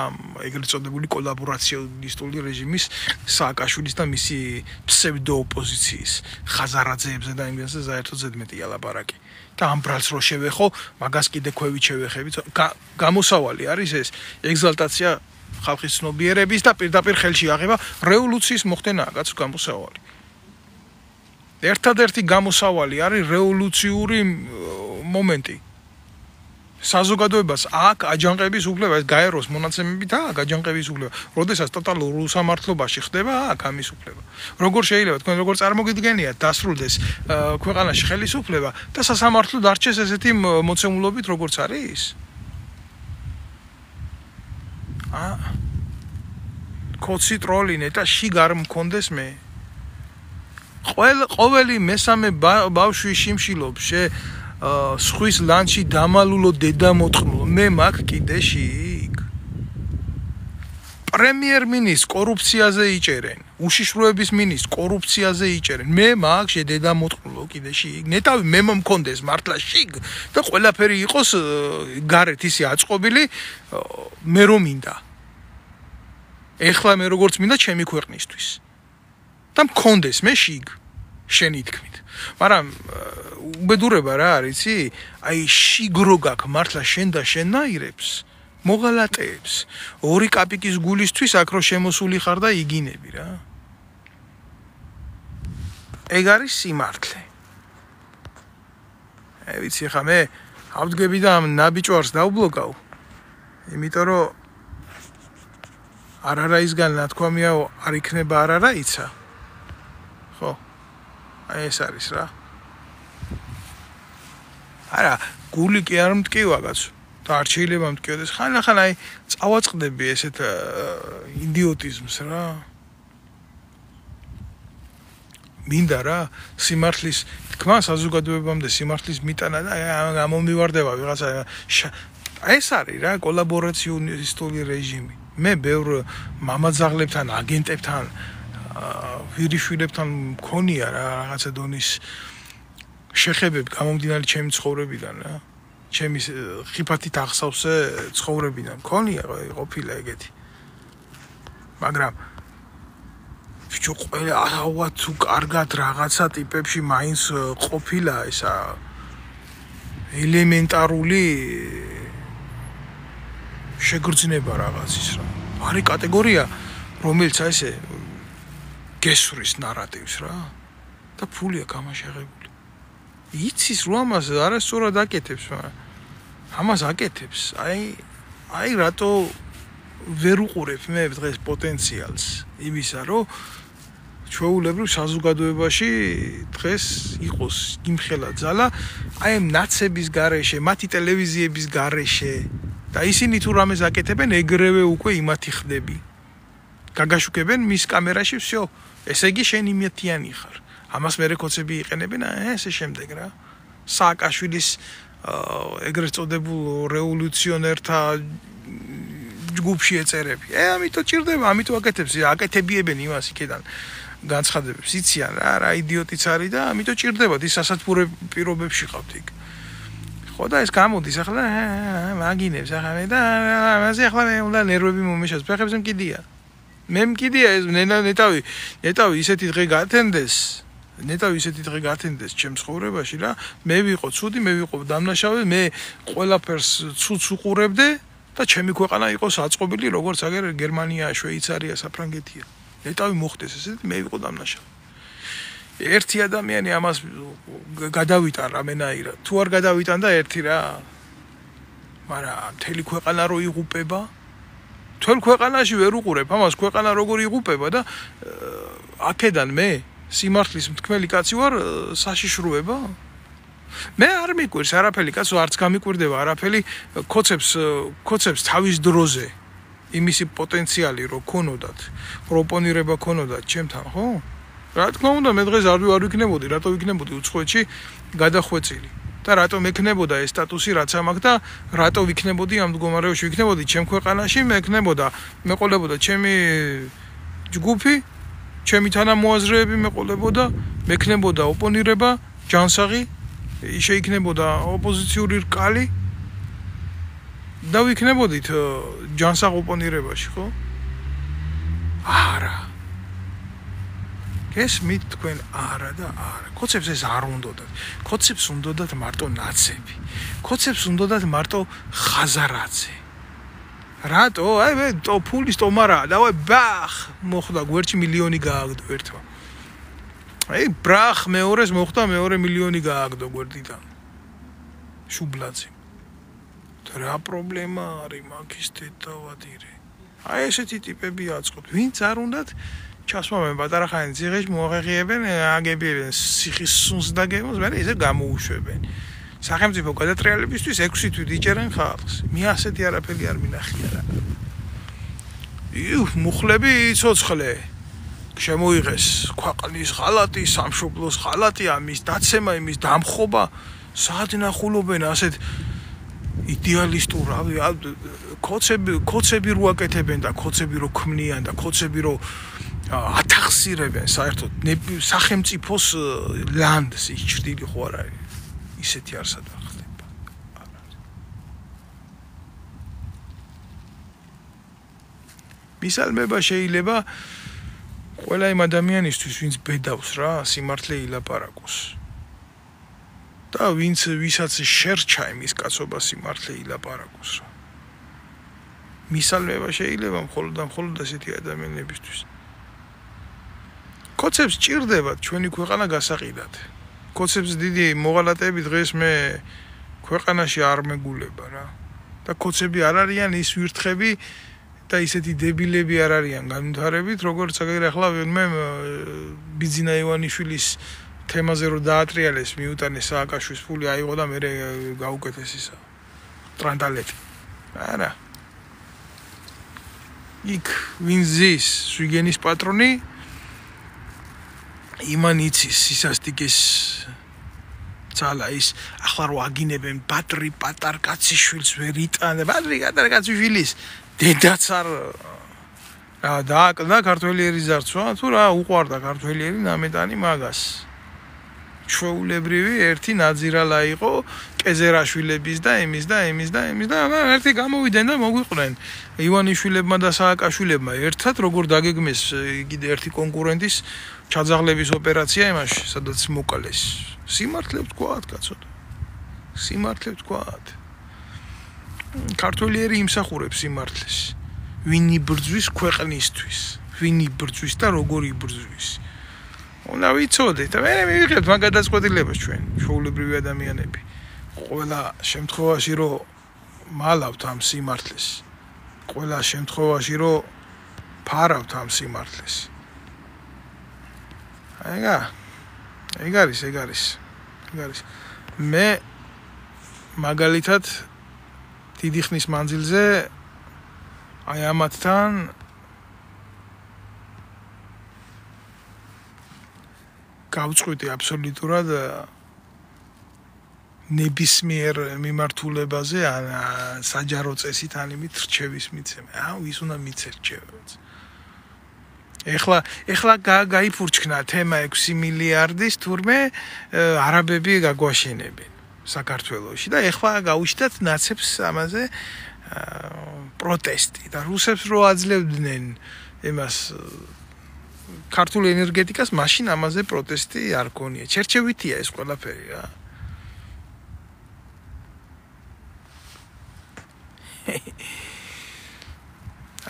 S1: ეგრეთ წოდებული კოლაბორაციონისტული რეჟიმის სააკაშვილის და მისი ფსევდოოპოზიციის ხაზარაძეებზე და იმაზე საერთოდ ზედმეტია ლაპარაკი. და ამ ბრალს რო შევეხო, მაგას კიდე ქვევით შევეხებით. გამოსავალი არის ეს ეგზალტაცია ხალხის ცნობიერების და პირდაპირ ხელში აღება რევოლუციის მოხდენაა, კაცო, გამოსავალი. ერთადერთი გამოსავალი არის რევოლუციური მომენტი. საზოგადოებას აქვს აჯანყების უფლება, ეს გაეროს მონაცემებით აქვს აჯანყების უფლება. როდესაც ტოტალურ უსამართლობაში ხდება აქვს ამის უფლება. როგორ შეიძლება თქვენ როგორ წარმოგიდგენიათ დასრულდეს ქვეყანაში ხელისუფლება და სასამართლო დარჩეს ესეთი მოცემულობით როგორც არის? კოცი ტროლი ნეტა შიგ არ მქონდეს მე. ყოველი მესამე ბავშვი შიმშილობს სხვის ლანჩი დამალულო დედა მოწყნულო. მე მაგ კიდე შიგ. პრემიერ-მინისტრს კორუფციაზე იჭერენ, უშიშროების მინისტრს კორუფციაზე იჭერენ. მე მაგ დედა მოწყნულო კიდე შიგ. ნეტავი მე მომქონდეს მართლა შიგ და ყველაფერი იყოს გარეთ ისე აწყობილი, მე რომ მინდა. ეხლა მე როგორც მინდა ჩემი ქვეყნისთვის. და მქონდეს მე შიგ შენი თქმით. მაგრამ უბედურება რა არის, იცი? აი შიგ რო გაქვს მართლა შენ და შენაირებს, მოღალატეებს, ორი კაპიკის გულისთვის აქ რო შემოსული ხარ და იგინები რა. ეგ არის სიმართლე. ვიცი ხა მე ავდგები და ამ ნაბიჯვარს დავბლოკავ. იმიტომ რომ არარაისგან ნათქვამია არ იქნება არარაიცა. ხო? აი ეს არის რა. არა, გული კი არ მტკივა კაცო. და არ შეიძლება მტკიოდეს. ხან-ხან აი წავაწყდები ესეთ იდიოტიზმს რა. მინდა რა სიმართლის თქმა საზოგადოებამდე სიმართლის მიტანა და გამომივარდება ვიღაცა. ეს არის რა კოლაბორაციონისტული რეჟიმი. მე ბევრ მამაძაღლებთან, აგენტებთან, ვირიშვილებთან მქონია რა რაღაცა დონის შეხებები გამომდინარე ჩემი ცხოვრებიდან რა. ჩემი ხიფათით ახსავსე ცხოვრებიდან მქონია ყოფილა ეგეთი. მაგრამ ბიჭო ყველა აუა თუ კარგად რაღაცა ტიპებში მაინც ყოფილა ესა ელემენტარული შეგრძნება რაღაცის რა. არის კატეგორია, რომელიც ესე გესვრის ნარატივს რა. და ფულია გამაშაღებული. იცის რომ ამას არასწორად აკეთებს, მაგრამ ამას აკეთებს. აი რატო ვერ უყურებ მე დღეს პოტენციალს იმისა, რომ ჩვეულებრივ საზოგადოებაში დღეს იყოს იმხელა ძალა, აი ამ ნაცების გარეშე, მათი ტელევიზიების გარეშე და ისინი თუ რამეს აკეთებენ, ეგრევე უკვე იმათი ხდები. გაგაშუქებენ მის კამერაში, всё, ესე იგი შენ იმათიანი ხარ. ამას მერე კოცები იყენებენ, ესე შემდეგ რა. სააკაშვილის ეგრეთ წოდებულ რევოლუციონერთა ჯგუფში ეწერები. ამიტომ ჭირდება, ამიტომ აკეთებიებენ იმას იქიდან. განცხადებებს იციან რა იდიოტიც არის და ამიტომ ჭირდებათ ის სასათბურე პირობებში ყავთ იქ. ხო და ეს გამოდის ახლა მაგინებს ახლა და ამაზე ახლა მე უნდა ნერვები მომეშას ფეხებზე მკიდია. მე მკიდია ეს ნეტავი ისეთი დღე გათენდეს ჩემს ცხოვრებაში რა მე ვიყო ცუდი მე ვიყო დამნაშავე მე ყველაფერს ცუდს უყურებდე და ჩემი ქვეყანა იყოს აწყობილი როგორც აგერ გერმანია, შვეიცარია, საფრანგეთია. ნეტავი მოხდეს ესეთი მე ვიყო დამნაშავე. ერთი ადამიანი ამას გადავიტან რამენაირად. თუ არ გადავიტან და ერთი რა. მაგრამ მთელი ქვეყანა რო იღუპება, მთელ ქვეყანაში ვერ უყურებ ამას ქვეყანა როგორ იღუპება და აქედან მე სიმართლის მთქმელი კაცი ვარ საშიშროება. მე არ მიკვირს არაფერი კაცო არც გამიკვირდება არაფერი კოცებს თავის დროზე იმისი პოტენციალი რო ქონოდათ, პროპონირება ქონოდათ ჩემთან, ხო? რა თქმა უნდა მე დღეს არ ვიქნებოდი, რატო ვიქნებოდი უცხოეთში გადახვეწილი და რატო მექნებოდა ეს სტატუსი რაც ამაქვს და რატო ვიქნებოდი ამ მდგომარეობაში ვიქნებოდი ჩემ ქვეყანაში, მეყოლებოდა ჩემი ჯგუფი, ჩემი თანამოაზრეები მეყოლებოდა, მექნებოდა ოპონირება, ჯანსაღი, შეიქნებოდა ოპოზიციური რკალი და ვიქნებოდით ჯანსაღ ოპონირებაში, ხო? არა. გესმით თქვენ არა და არა. კოცებს ეს არ უნდათ. კოცებს უნდათ მარტო ნაცები. კოცებს უნდათ მარტო ხაზარაძე. რატო? აი მე ფულის ტომარა, დავай ბახ, მოხდა გვერდში მილიონი გააგდო ერთმა. აი ბრახ მეორეს მოხდა მეორე მილიონი გააგდო გვერდიდან. შუბლაძე. რა პრობლემა არის მაგის დედავადირე. აი ესეთი ტიპები აწყობთ. ვინც არ უნდათ ჩასვამენ პატარა ხანი ციხეში მოაღებენ, აგებენ სიხის სუნს და გემოს, მე ისე გამოუშვებენ. სახელმწიფო გადატრიალებისთვის 6 თვით იჭერენ ხალხს. მე ასეთი არაფერი არ მინახია რა. მუხლები ცოცხლე. შემოიღეს ქვეყნის ხალატი, სამშობლოს ხალატი, ამის დაცემა, იმის დამხობა, საადნახულობენ ასეთ იდეალისტურ კოცები რო აკეთებენ და კოცები რო ქმნიან და კოცები რო ათახსირებენ საერთოდ სახელმწიფოს ლანდს ის ჭრილი ხო არ არის ისეთი არსად ხდება მისალმება შეიძლება ყველა იმ ადამიანისთვის ვინც ბედავს რა სიმართლე ილაპარაკოს და ვისაც შერჩა იმის კაცობა სიმართლე ილაპარაკოს რა მისალმება შეიძლება მხოლოდ ასეთი ადამიანებისთვის კოცებს ჭირდებათ ჩვენი ქვეყანა გასაყიდად. კოცებს დიდი მოღალატეები დღეს მე ქვეყანაში არ მეგულება რა. და კოცები არ არიან ის ვირთხები და ისეთი დებილები არ არიან განვითარებით, როგორც აგერ ახლა მე ბიძინა ივანიშვილის თემაზე რო დაატრიალეს, მიუტანეს სააკაშვილის ფული აიღო და მე გაუკეთეს ისა. ტრანდალეთი. არა. იქ ვინ ზის სვიგენის პატრონი იმანიცის სისასტიკეს ძალა ის ახლა რო აგინებენ ბადრი პატარკაციშვილს ვერ იტანე ბადრი პატარკაციშვილის დედაც არ და ქართველიერი ზარცვა თუ რა უყვარდა ქართველიერი ნამეტანი მაგას ჩვეულებრივი ერთი ნაძირალა იყო კეზერაშვილების და იმის და ერთი გამოვიდნენ და მოგვიყვნენ ივანიშვილებმა და სააკაშვილებმა ერთად როგორ დაგეგმეს კიდე ერთი კონკურენტის ჩაძაღლების ოპერაცია იმაში სადაც მოკალეს სიმართლე ვთქვათ კაცო სიმართლე ვთქვათ ქართველიერი იმსახურებს სიმართლეს ვინ იბრძვის ქვეყნისთვის ვინ იბრძვის და როგორ იბრძვის უნდა ვიცოდეთ და მე მივიღებთ მაგ გადაწყვეტილებას ჩვენ ჩვეულებრივი ადამიანები ყველა შემთხვევაში რომ მალავთ ამ სიმართლეს ყველა შემთხვევაში რომ ფარავთ ამ სიმართლეს. ეგ არის. მე მაგალითად დიდი ხნის მანძილზე აი ამათთან გავწყვიტი აბსოლუტურად ნებისმიერ მიმართულებაზე ან საჯარო წესით ან იმით რჩევის მიცემა. ვის უნდა მიცერჩევებს. ეხლა გაიფურჩქნა თემა 6 მილიარდის თურმე არაბები გაგვაშენებენ საქართველოში და ეხლა გაუჩნდათ ნაცებს ამაზე პროტესტი და რუსებს რო აძლევდნენ იმას ქართულ ენერგეტიკას მაშინ ამაზე პროტესტი არ გონია. ჩერჩევითია ეს ყველაფერი რა.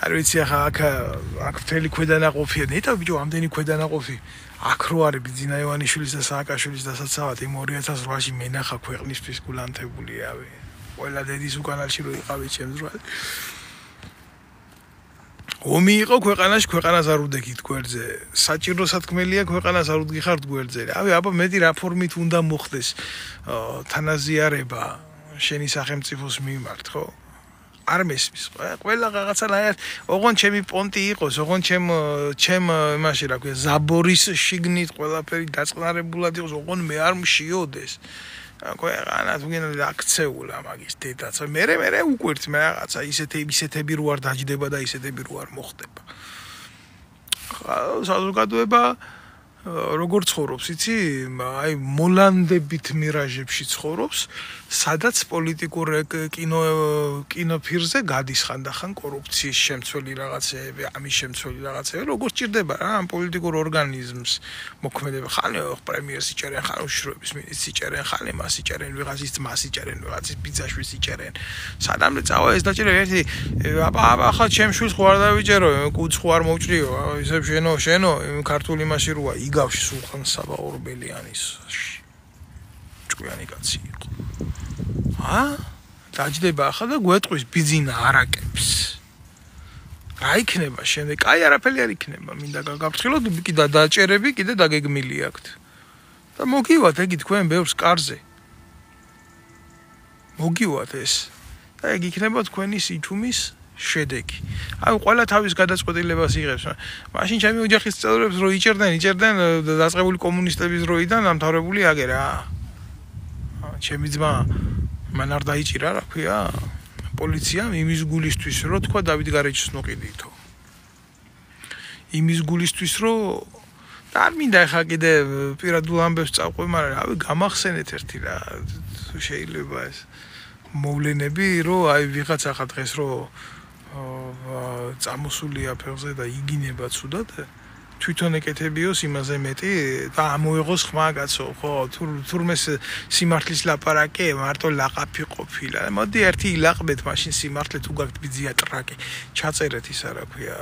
S1: არ ვიცი ახლა აქ მთელი ქვედანაყოფია. ნეტა ბიჭო, ამდენი ქვედანაყოფი აქ რო არის ბიძინა ივანიშვილის და სააკაშვილის დასაცავად იმ 2008-ში მენახა ქვეყნისთვის გულანთებულიავე. ყველა დედის უკანალში რო იყავი ჩემს დროს. ომი იყო ქვეყანაში, ქვეყანას არ უდექით გვერდზე. საჭირო სათქმელია, ქვეყანას არ უდგიხართ გვერდზე. აბა მეტი რაფორმით უნდა მოხდეს თანაზიარება შენი სახელმწიფოს მიმართ, ხო? არ მესმის. ყველა რაღაცა ლაერ, ოღონ ჩემი პონტი იყოს, ოღონ ჩემ იმაში რა ქვია, ზაბორის შიგნით ყველაფერი დაწყნარებულად იყოს, ოღონ მე არ მშიოდეს. ქვეყანა თუ გინდა აქცეულა მაგის დედაც. მე უკვირთ მე რაღაცა ისეთები რო არ დაჯდება და ისეთები რო არ მოხდება. საზოგადოება როგორ ცხოვრობს, იცი? აი მოლანდებით მირაჟებში ცხოვრობს, სადაც პოლიტიკურ კინოფირზე გადის ხანდახან კორუფციის შემცველი რაღაცეები, ამის შემცველი რაღაცეები, როგორ ჭირდება რა ამ პოლიტიკურ ორგანიზმს მოქმედება. ხან პრემიერს იჭერენ, ხან უშიშროების მინისტრს იჭერენ, ხან იმას იჭერენ, ვიღაცის ძმას იჭერენ, ვიღაცის ბიძაშვილს იჭერენ. სადამდე წავა ეს დაჭერე ერთი ახლა ჩემ შვილს ხო არ დავიჭერო, კუც ხო არ მოვჭრიო, ისევ შენო, ქართული მასში როა იგავში სულხან საბაურბელიანის ჭკვიანი კაცი იყო. დაჯდება ახლა და გვეტყვის ბიძინა არაკებს. რა იქნება შემდეგ? კაი არაფერი არ იქნება, მინდა გაგაფრთხილოთ, კიდე დაჭერები, კიდე დაგეგმილი აქვთ. და მოგივათ ეგი თქვენ ბევრს კარზე. მოგივათ ეს. და ეგ იქნება თქვენი სიჩუმის შედეგი. აი ყველა თავის გადაწყვეტილებას იღებს. მაშინ ჩემი ოჯახის წევრებს რო იჭერდნენ დაწყებული კომუნისტების დროიდან დამთავრებული აგერა. ჩემი ძმა მან არ დაიჭირა, რა ქვია, პოლიციამ იმის გულისთვის, რომ თქვა დავით გარეჯს ნოყიდითო. იმის გულისთვის, რომ და არ მინდა ახლა კიდე პირადულ ამბებს წავყვე, მაგრამ რავი, გამახსენეთ ერთი რა, თუ შეიძლება ეს მოვლენები, რომ აი ვიღაც ახლა დღეს რომ წამოსულია ფეხზე და იგინება ცუდად, თვითონ ეკეთებიოს იმაზე მეტი და ამოიღოს ხმა კაცო, ხო, თურმე სიმართლის ლაპარაკი მარტო ლაყაფი ყოფილა. მოდი ერთი ილაყბეთ მაშინ სიმართლე თუ გაქვთ ბიძია ტრაკი. ჩაწერეთ ისა რა ქვია,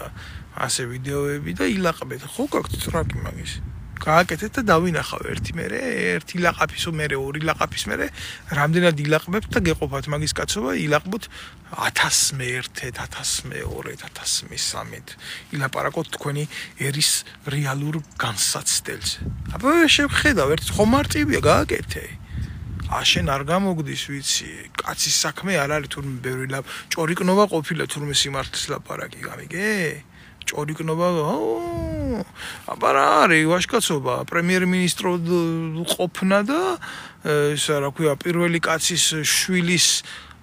S1: ასე ვიდეოები და ილაყბეთ. ხო გაქვთ ტრაკი მაგის. გააკეთეთ და დავინახავ ერთი ლაყაფის მერე, ორი ლაყაფის მერე, რამდენად ილაყბებთ და გეყოფათ მაგის კაცობა, ილაყბოთ 1001, 1002, 1003. ილაპარაკოთ თქვენი ერის რეალურ განსაცდელზე. აბა შევხედავ, ერთ ხომარტივია გააკეთე. შენ არ გამოგდის, ვიცი, კაცის საქმე არ არის თურმე ბევრი ჭორიკნობა ყოფილა თურმე სიმართლის ლაპარაკი, გამიგე? ჭორიკნობა, აბა რა არის ვაშკაცობა, პრემიერ-მინისტრო ყოფნა და ისა რა ქვია, პირველი კაცის შვილის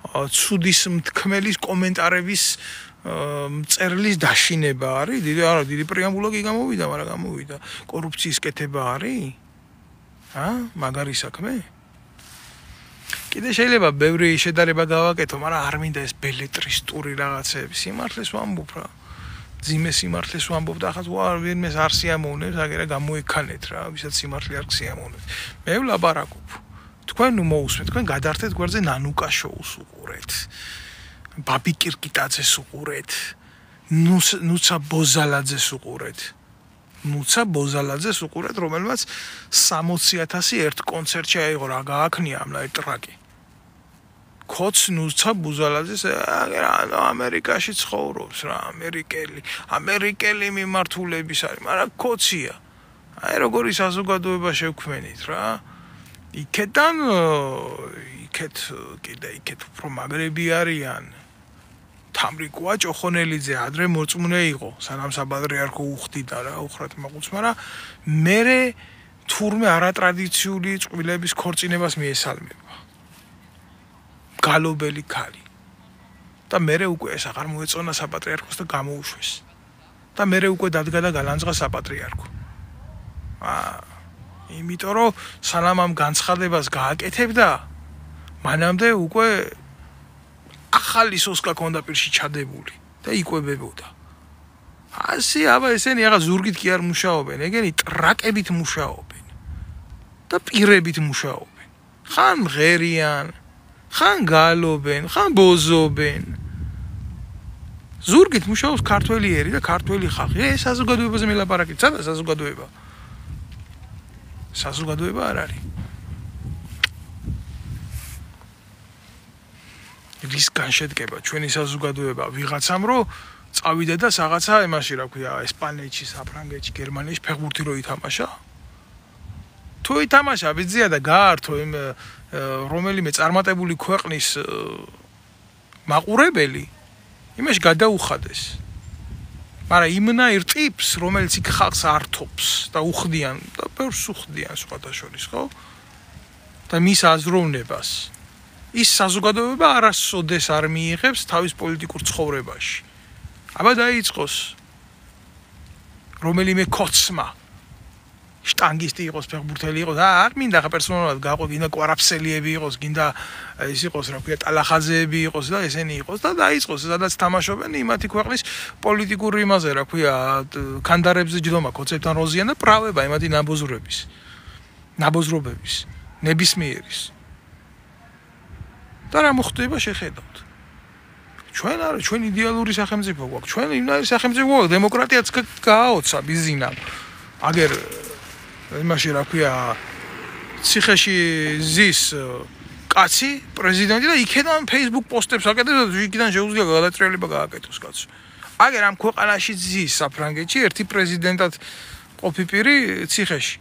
S1: ცუდის მთქმელის კომენტარების მწერლის დაშინება არის? დიდი პრეამბულა კი გამოვიდა, მაგრამ გამოვიდა. კორუფციის კეთება არის? მაგარი საქმე? კიდე შეიძლება ბევრი შედარება გავაკეთო, მაგრამ არ მინდა ეს ბელეტრისტური რაღაცები. სიმართლეს ვამბობ რა. ძიმე სიმართლეს ვამბობ და ახლა ვინმეს არ სიამოვნებს, აგერა გამოიქანეთ რა, ვისაც სიმართლე არ გსიამოვნებს. მე ვლაპარაკობ. თქვენ მოусმეთ, თქვენ გადართეთ გვერდზე ნანუკა შოუს უყურეთ. ბაბი კირკიტაძეს უყურეთ. ნუცა ბოზალაძეს უყურეთ. რომელმაც 60,000 ერთ კონცერტში აიღო რა გააქნია ამ ტრაკი. კოცნუცა ბუზალაძეს ამერიკაში ცხოვრობს რა ამერიკელი მიმართულების არის მაგრამ კოცია აი როგორი საზოგადოება შევქმენით რა იქეთან იქეთ უფრო მაგრები არიან თამრიკოა ჭოხონელიძე ადრე მოწმუნე იყო სანამ საპატრიარქო უხდიდა რა უხრათ მაყუც მაგრამ მე თურმე არატრადიციული წყვილების ქორწინებას მიესალმება გალობელი ქალი და მე უკვე ეს აღარ მოეწონა საპატრიარქოს და გამოუშვეს და მე უკვე დადგა და გალანძღა საპატრიარქო იმიტომ რომ სანამ ამ განცხადებას გააკეთებდა მანამდე უკვე ახალი სოსკა ქონდა პირში ჩადებული და იკვებებოდა ასე აბა ესენი აღარ ზურგით კი არ მუშაობენ ეგენი ტრაკებით მუშაობენ და პირებით მუშაობენ ხან მღერიან ხან გალობენ ხან ბოზობენ ზურგით მუშაობს ქართველი ერი და ქართველი ხალხი ეს საზოგადოებაზე მელაპარაკეთ სადა საზოგადოება არ არის რისგან შედგება ჩვენი საზოგადოება ვიღაცამ რომ წავიდა და რაღაცა იმაში რა ქვია ესპანეთში, საფრანგეთში, გერმანიაში ფეხბურთი რო ითამაშა თუ ითამაშა ბიძია და გაართო იმ რომელიმე წარმატებული ქვეყნის მაყურებელი იმაში გადაუხადეს მაგრამ იმნაირ ტიპს რომელიც იქ ხალხს ართობს და უხდიან და ბევრს უხდიან სხვათა შორის ხო და მის აზროვნებას ის საზოგადოება არასოდეს არ მიიღებს თავის პოლიტიკურ ცხოვრებაში. აბა დაიწყოს რომელიმე კოცმა შტანგისტი იყოს, ფეხბურთელი იყოს, არ მინდა ხა პერსონალურად გაყო, გინდა კვარაფსელიები იყოს, გინდა ის იყოს, რა ქვია, ტალახაძეები იყოს და ესენი იყოს და დაიწყოს, სადაც თამაშობენ იმათი ქვეყნის პოლიტიკურ იმაზე, რა ქვია, კანდარებზე ჯდომა, კონცეპტთან როზიან და პრავება იმათი ნაბოზრობების, ნებისმიერის. და რა მოხდება შეხედავთ. ჩვენ იდეალური სახელმწიფო გვაქვს. ჩვენ იმნაირი სახელმწიფო გვაქვს, დემოკრატიაც გააოცა ბიზინამ. აგერ იმაში რა ქვია, ციხეში ზის კაცი, პრეზიდენტი და იქიდან Facebook პოსტებს აკეთებს და იქიდან შეუძლია გადატრიალება გააკეთოს კაცს. აგერ ამ ქვეყანაში ზის საფრანგეთში ერთი პრეზიდენტად ყოფი პირი ციხეში.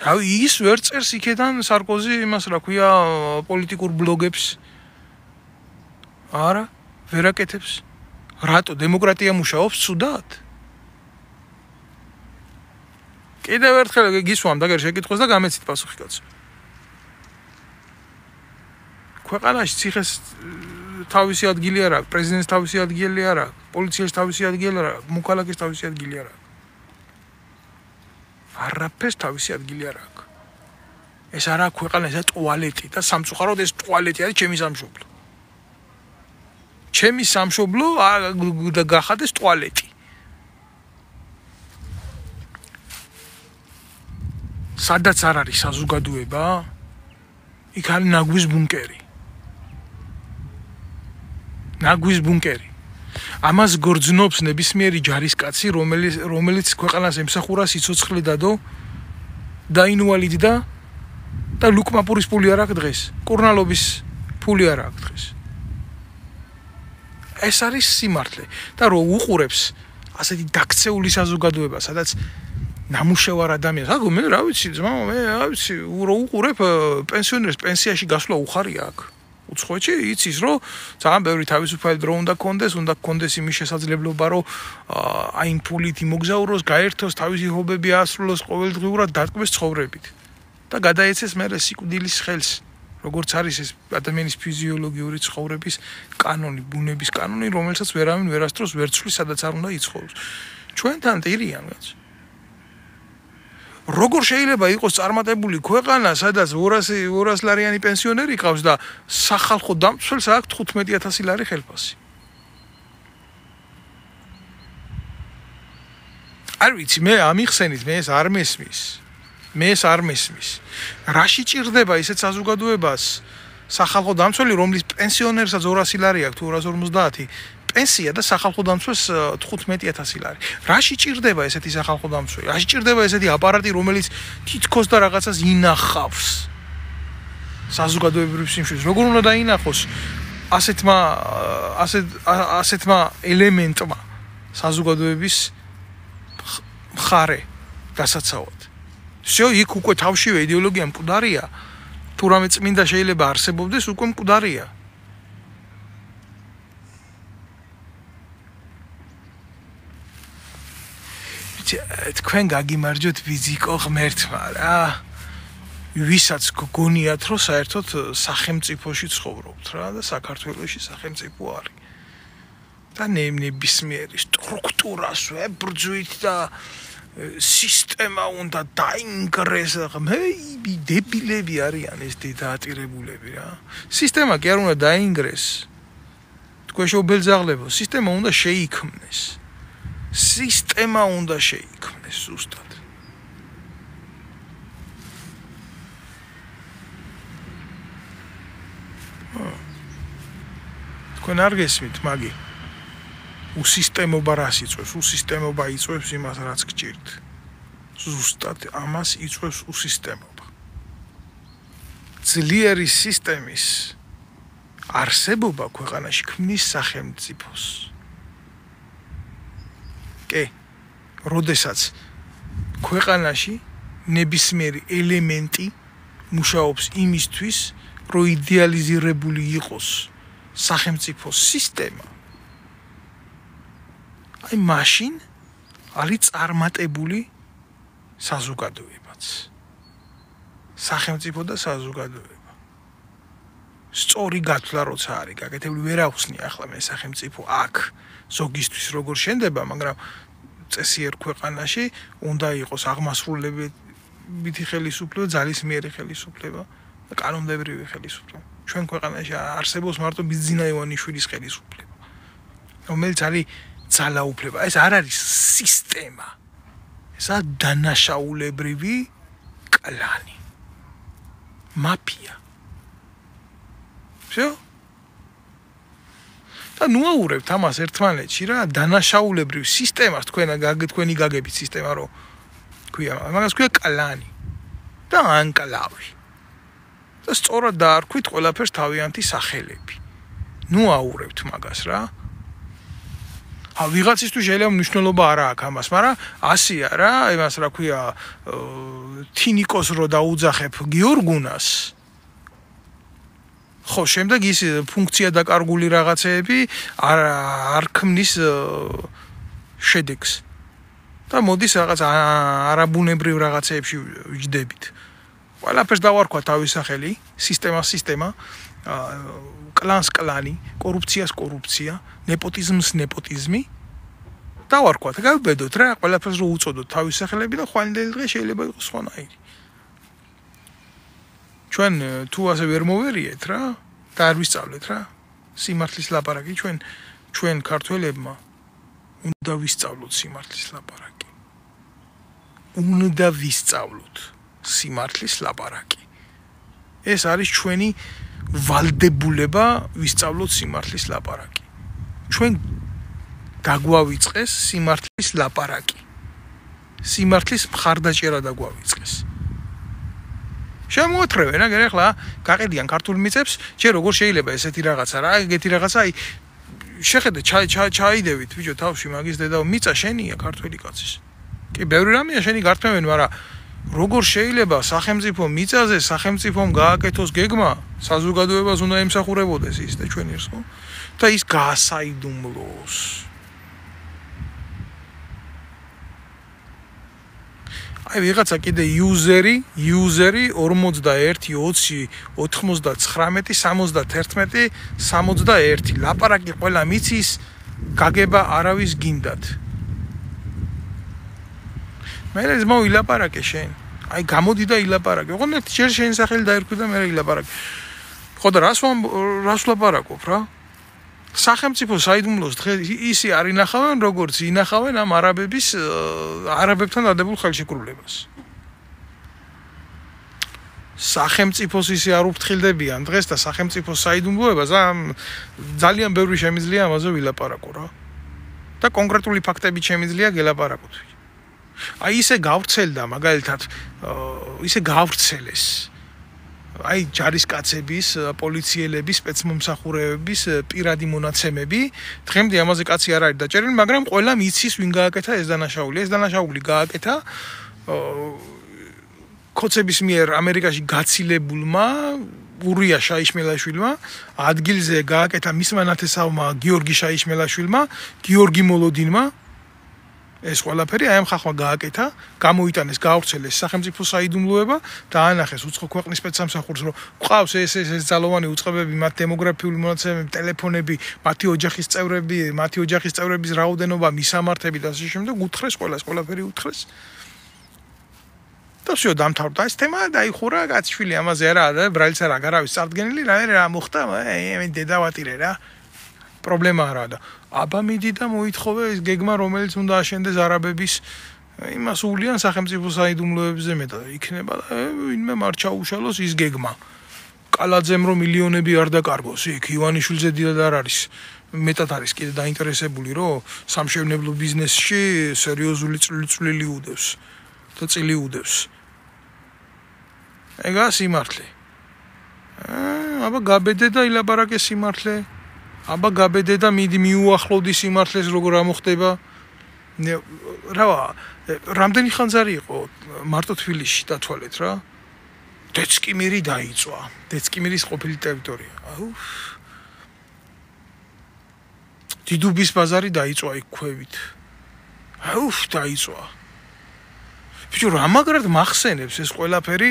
S1: რავი, ის ვერ წერს იქიდან სარკოზი იმას რა ქვია, პოლიტიკურ ბლოგებს. არა, ვერ აკეთებს. რატო დემოკრატია მუშაობს ცუდად? კიდევ ერთხელ გისვამ და შეკითხოს და გამეცით პასუხი კაცო. ქვეყანაში ციხეს თავისი ადგილი არ აქვს, პრეზიდენტის თავისი ადგილი არ აქვს, პოლიციის თავისი ადგილი არ აქვს, მოქალაქის თავისი ადგილი არ აქვს. არაფერს თავისი ადგილი არ აქვს. ეს არა ქვეყანა, ეს ტუალეტი და სამწუხაროდ ეს ტუალეტი არის ჩემი სამშობლო. ჩემი სამშობლო და გახადეს ტუალეტი. სადაც არ არის საზოგადოება, იქ არის ნაგვის ბუნკერი. ნაგვის ბუნკერი. ამას გორძნობს ნებისმიერი ჯარისკაცი, რომელიც ქვეყანას ემსახურა სიცოცხლე დადო და ინვალიდდა და ლუკმაპურის ფული არ აქვს დღეს. კურნალობის ფული არ აქვს დღეს. ეს არის სიმართლე და რო უყურებს ასეთი დაქცეული საზოგადოება, სადაც ნამუშევარ ადამიანს, აგო მე რა ვიცი, ძმა, მე რა ვიცი, რო უყურებ პენსიონერს პენსიაში გასვლა უხარია აქ. უცხოეთში იცის, რომ ძალიან ბევრი თავისუფალი დრო უნდა კონდეს იმის შესაძლებლობა, რომ აი იმ ფულით იმოგზაუროს, გაერთოს, თავისი ჰობები აასრულოს ყოველდღიურად დატკბეს ცხოვრებით და გადაეცეს მერე სიკვდილის ხელს. როგორც არის ეს ადამიანის ფიზიოლოგიური ცხოვრების კანონი, ბუნების კანონი, რომელსაც ვერავინ ვერასდროს ვერ ცვლის, სადაც არ უნდა იცხოვროს. ჩვენთან ტირიან რაც. როგორ შეიძლება იყოს წარმატებული ქვეყანა, სადაც 200 ლარიანი პენსიონერი ყავს და სახალხო დამცველს აქვს 15000 ლარი ხელფასი. არ ვიცი, მე ამიხსენით, მე ეს არ მესმის. რაში ჭირდება ისეთ საზოგადოებას სახალხო დამცველი, რომლის პენსიონერსაც 200 ლარი აქვს, თუ 250 პენსია და სახალხო დამცველს 15000 ლარი. რაში ჭირდება ესეთი სახალხო დამცველი? რაში ჭირდება ესეთი აპარატი, რომელიც თითქოს და რაღაცას ინახავს? საზოგადოებრივ სიმშვიდეს. როგორ უნდა დაინახოს ასეთმა ელემენტმა საზოგადოების მხარე გასაცავად. всё, იქ უკვე თავშივე იდეოლოგია მკვდარია. თუ რამე წმინდა შეიძლება არსებობდეს, უკვე მკვდარია. თქვენ გაგიმარჯვეთ ფიზიკო ღმერთმა რა. ვისაც გგონიათ რომ საერთოდ სახელმწიფოში ცხოვრობთ რა და საქართველოში სახელმწიფო არის. და ნებისმიერი სტრუქტურას ვებრძვით და სისტემა უნდა დაინგრეს. მე დებილები არიან ეს დედაატირებულები რა. სისტემა კი არ უნდა დაინგრეს. თქვენ შეუბელძაღლებო, სისტემა უნდა შეიქმნეს. სისტემა უნდა შეიქმნეს ზუსტად. თქვენ არ გესმით მაგი? უსისტემობა რას იწვევს? უსისტემობა იწვევს იმას, რაც გჭირთ. ზუსტად ამას იწვევს უსისტემობა. ძლიერი სისტემის არსებობა ქვეყანაში ქმნის სახელმწიფოს. კი, როდესაც ქვეყანაში ნებისმიერი ელემენტი მუშაობს იმისთვის, რომ იდეალიზირებული იყოს სახელმწიფოს სისტემა, აი მაშინ არის წარმატებული საზოგადოებაც. სახელმწიფო და საზოგადოება. სწორი გათვლა როცა არის გაკეთებული, ვერ ახსნი ახლა მე სახელმწიფო აქ ზოგისთვის როგორ შენდება, მაგრამ წესიერ ქვეყანაში უნდა იყოს აღმასრულებითი ხელისუფლება, ძალისმიერი ხელისუფლება და კანონმდებლობრივი ხელისუფლება. ჩვენ ქვეყანაში არსებობს მარტო ბიძინა ივანიშვილის ხელისუფლება, რომელიც არის ძალაუფლება. ეს არ არის სისტემა. ესაა დანაშაულებრივი კლანი. მაფია. всё? და ნუ აურებთ ამას ერთმანეთში რა, დანაშაულებრივ სისტემას თქვენი გაგებით სისტემა რო ქვია, მაგას ქვია კლანი და ანკლავი. და სწორად დაარქვით ყველაფერს თავიანთი სახელები. ნუ აურებთ მაგას რა. ვიღაცისთვის შეიძლება მნიშვნელობა არ აქვს ამას, მაგრამ ასია რა, იმას რა ქვია, თინიკოს რო დაუძახებ გიორგუნას. ხო, შემდეგ ის ფუნქცია დაკარგული რაღაცეები არ ქმნის შედეგს. და მოდის რაღაც არაბუნებრივ რაღაცეებში ვიჯდებით. ყველაფერს დავარქვა თავის სახელი, სისტემა, კლანს კლანი, კორუფციას კორუფცია, ნეპოტიზმს ნეპოტიზმი. დავარქვა და გავბედოთ რა, ყველაფერს რო უწოდოთ თავის სახელები და ხვალინდელი დღე შეიძლება იყოს სხვანაირი. ჩვენ თუ ასე ვერ მოვერიეთ რა და არ ვისწავლეთ რა, სიმართლის ლაპარაკი ჩვენ ქართველებმა უნდა ვისწავლოთ სიმართლის ლაპარაკი. უნდა ვისწავლოთ სიმართლის ლაპარაკი. ეს არის ჩვენი ვალდებულება ვისწავლოთ სიმართლის ლაპარაკი. ჩვენ დაგვავიწყეს სიმართლის ლაპარაკი. სიმართლის მხარდაჭერა დაგვავიწყეს. შემოათრევენ აგერ ახლა გაყიდიან ქართულ მიწებს, შე როგორ შეიძლება ესეთი რაღაცა რა, ეგეთი რაღაცა, აი შეხედე ჩაიდევით ბიჭო თავში მაგის დედა მიწა შენია ქართველი კაცის. კი, ბევრი რამეა შენი გართმევენ, მაგრამ როგორ შეიძლება სახელმწიფო მიწაზე სახელმწიფომ გააკეთოს გეგმა, საზოგადოებას უნდა ემსახურებოდეს ის და ჩვენ ერთს ხო? და ის გაასაიდუმლოს. აი ვიღაცა კიდე იუზერი 41 20 99 71 61 ლაპარაკი ყველა მიცის, გაგება არავის გინდათ. მე ეს მოილაპარაკე შენ. აი გამოდი და ილაპარაკე. ოღონდ ჯერ შენ სახელი დაერქვი და მე ილაპარაკე. ხო და რას ლაპარაკობ რა? სახელმწიფო საიდუმლოს დღე ისი არ ინახავენ, როგორც ინახავენ ამ არაბებთან დადებულ ხელშეკრულებას. სახელმწიფოს ისე არ უფრთხილდებიან დღეს და სახელმწიფოს საიდუმლოებას ძალიან ბევრი შემიძლია ამაზე ვილაპარაკო რა. და კონკრეტული ფაქტებით შემიძლია გელაპარაკოთ. აი ისე გავრცელდა მაგალითად ისე გავრცელეს აი ჯარისკაცების, პოლიციელების, სპეცმომსახურეების პირადი მონაცემები. დღემდე ამაზე კაცი არ არის დაჭერილი, მაგრამ ყველამ იცის ვინ გააკეთა ეს დანაშაული. ეს დანაშაული გააკეთა ქოცების მიერ ამერიკაში გაცილებულმა ურია შაიშმელაშვილმა, ადგილზე გააკეთა მისმა ნათესავმა გიორგი შაიშმელაშვილმა, გიორგი მოლოდინმა. ეს ყველაფერი აი ამ ხალხმა გააკეთა, გამოიტანეს, გაავრცელეს სახელმწიფო საიდუმლოება და აანახეს უცხო ქვეყნის სპეცსამსახურს, რომ ყავს ეს ძალოვანი უწყებები, მათ დემოგრაფიული მონაცემები, ტელეფონები, მათი ოჯახის წევრების რაოდენობა, მისამართები და ასე შემდეგ, უთხრეს ყველაფერი უთხრეს. და всё დამთავრდა ეს თემა, დაიხურა კაცშვილი ამაზე არა, ბრალიც არ არავის წარდგენილი, რა მოხდა, მე დედავატირე რა. პრობლემა არა და აბა მიდი და მოითხოვე ეს გეგმა რომელიც უნდა აშენდეს არაბების იმას უვლიან სახელმწიფო საიდუმლოებზე მე და იქნება და ვინმე არ ჩაუშალოს ის გეგმა კალაძემ რომ მილიონები არ დაკარგოს იქ ივანიშვილზე დიდად არ არის მეტად არის კიდე დაინტერესებული რომ სამშენებლო ბიზნესში სერიოზული წვლილი უდევს და წილი უდევს ეგა სიმართლე აბა გაბედე და ილაპარაკე სიმართლე აბა გაბედე და მიდი მიუახლოვდი სიმართლეს როგორ ამოხდება რამდენი ხანძარი იყო მარტო თბილისში დათვალეთ რა დეცკიმირი დაიწვა დეცკიმირის ყოფილი ტერიტორია დიდუბის ბაზარი დაიწვა იქ ქვევით დაიწვა ბიჭო რა მაგრად მახსენებს ეს ყველაფერი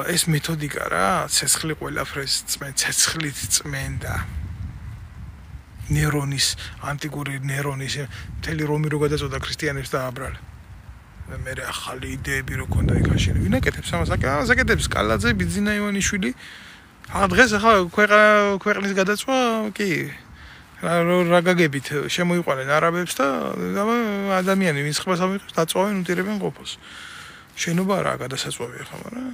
S1: ეს მეთოდიკა რა ცეცხლი ყველაფერს წმენ ცეცხლით წმენდა ნერონის ანტიკური ნერონის მთელი რომი რო გადაწოდა ქრისტიანებს დააბრალა მე ახალი იდეები რო ქონდა იქ აშენე ვინ აკეთებს ამას აკეთებს კალაძე ბიძინა ივანიშვილი დღეს ახლა ქვეყნის გადაწვა კი რა გაგებით შემოიყვანენ არაბებს და ადამიანი ვინც ხმას ამიღებს დაწვავენ უტირებენ ყოფოს შენობა რა გადასაწვავი ახლა მაგრამ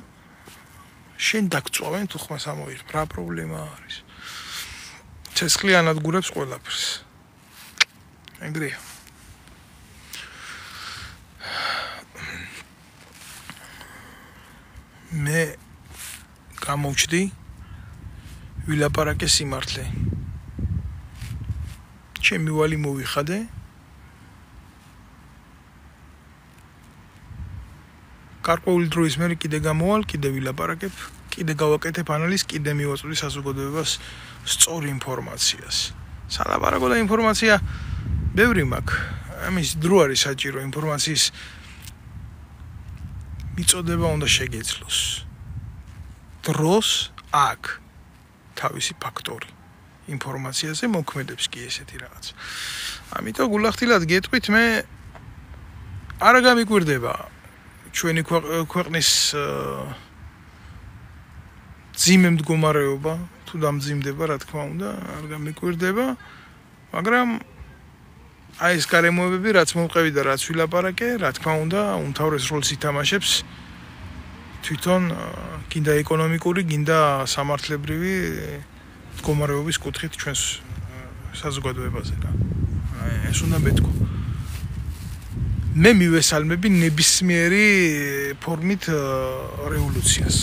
S1: შენ დაგწვავენ თუ ხმას ამოიღებ რა პრობლემა არის ცეცხლი ანადგურებს ყველაფერს. ეგრეა. მე გამოვჩდი ვილაპარაკე სიმართლე. ჩემი ვალი მოვიხადე. გარკვეული დროის მერე კიდე გამოვალ, კიდე ვილაპარაკებ, კიდე გავაკეთებ ანალიზს, კიდე მივაწვდი საზოგადოებას სწორი ინფორმაციას. სალაპარაკო და ინფორმაცია ბევრი მაქვს. ამის დრო არის საჭირო ინფორმაციის მიწოდება უნდა შეგეძლოს. დროს აქ თავისი ფაქტორი. ინფორმაციაზე მოქმედებს კი ესეთი რაღაც. ამიტომ გულახდილად გეტყვით მე არ გამიკვირდება ჩვენი ქვეყნის ძიმე მდგომარეობა თუ დამძიმდება რა თქმა უნდა არ გამიკვირდება მაგრამ აი ეს გარემოებები რაც მოვყევი და რაც ვილაპარაკე რა თქმა უნდა უმთავრეს როლს ითამაშებს თვითონ გინდა ეკონომიკური გინდა სამართლებრივი მდგომარეობის კუთხით ჩვენს საზოგადოებაზე რა ეს უნდა მეთქო მე მივესალმები ნებისმიერი ფორმით რევოლუციას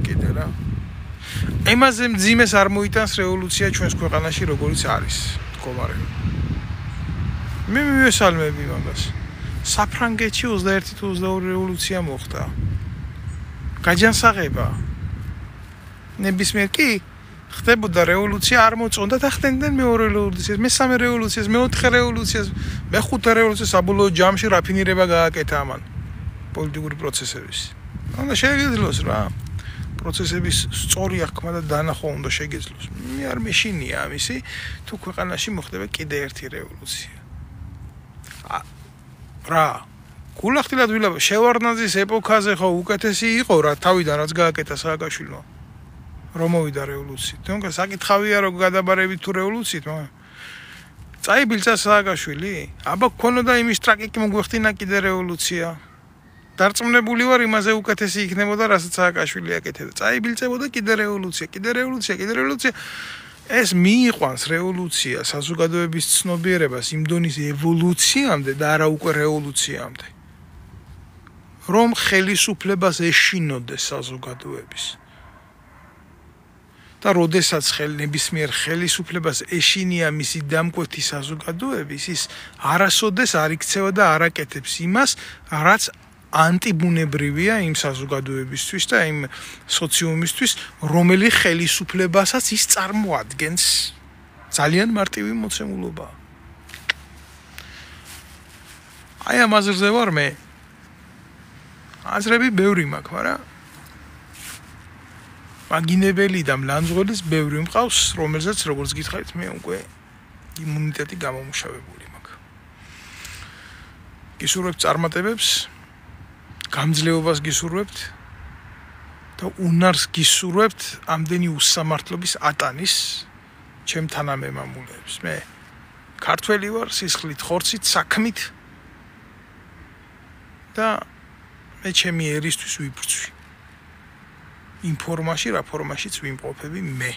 S1: კიდე რა ემაზე მძიმეს არ მოიტანს რევოლუცია ჩვენს ქვეყანაში როგორიც არის მდგომარეობა მე მივესალმები მაგას საფრანგეთში 21 თუ 22 რევოლუცია მოხდა გაჯანსაღება ნებისმიერ კი ხდებოდა რევოლუცია არ მოწონდა და ხდებდნენ მეორე რევოლუციას მესამე რევოლუციას მეოთხე რევოლუციას მეხუთე რევოლუციას საბოლოო ჯამში რაფინირება გააკეთა ამან პოლიტიკური პროცესების უნდა შეგეძლოს რა პროცესების სწორი აღქმა და დანახვა უნდა შეგეძლოს მე არ მეშინია ამისი თუ ქვეყანაში მოხდება კიდე ერთი რევოლუცია რა გულახდილად ვილაპარაკე შევარდნაძის ეპოქაზე ხო უკეთესი იყო რა თავიდან რაც გააკეთა სააკაშვილმა რომ მოვიდა რევოლუცია. თუმცა საკითხავია რომ გადაბარებით თუ რევოლუციით, მაგრამ წაიბილცა სააკაშვილი, აბა ქონოდა იმის ტრაკიკი მოგვეხტინა კიდე რევოლუცია. დარწმუნებული ვარ იმაზე უკეთესი იქნებოდა რასაც სააკაშვილი აკეთებდა. წაიბილწებოდა კიდე რევოლუცია. ეს მიიყვანს რევოლუცია საზოგადოების ცნობიერებას იმ დონის ევოლუციამდე და არა უკვე რევოლუციამდე. რომ ხელისუფლებას ეშინოდეს საზოგადოების და როდესაც ნებისმიერ ხელისუფლებას ეშინია მისი დამკვეთი საზოგადოების, ის არასოდეს არ იქცევა და არ აკეთებს იმას, რაც ანტიბუნებრივია იმ საზოგადოებისთვის და იმ სოციუმისთვის, რომელი ხელისუფლებასაც ის წარმოადგენს. ძალიან მარტივი მოცემულობა. აი ამ აზრზე ვარ მე. აზრები ბევრი მაქვს, მაგრამ მაგინებელი და მლანძღოლის ბევრი მყავს, რომელზეც როგორც გითხარით, მე უკვე იმუნიტეტი გამომუშავებული მაქვს. გისურვებთ წარმატებებს, გამძლეობას გისურვებთ და უნარს გისურვებთ ამდენი უსამართლობის ატანის ჩემ თანამემამულეებს. მე ქართველი ვარ, სისხლით, ხორცით, საქმით და მე ჩემი ერისთვის ვიბრძვი. იმ ფორმაში, რა ფორმაშიც ვიმყოფები მე.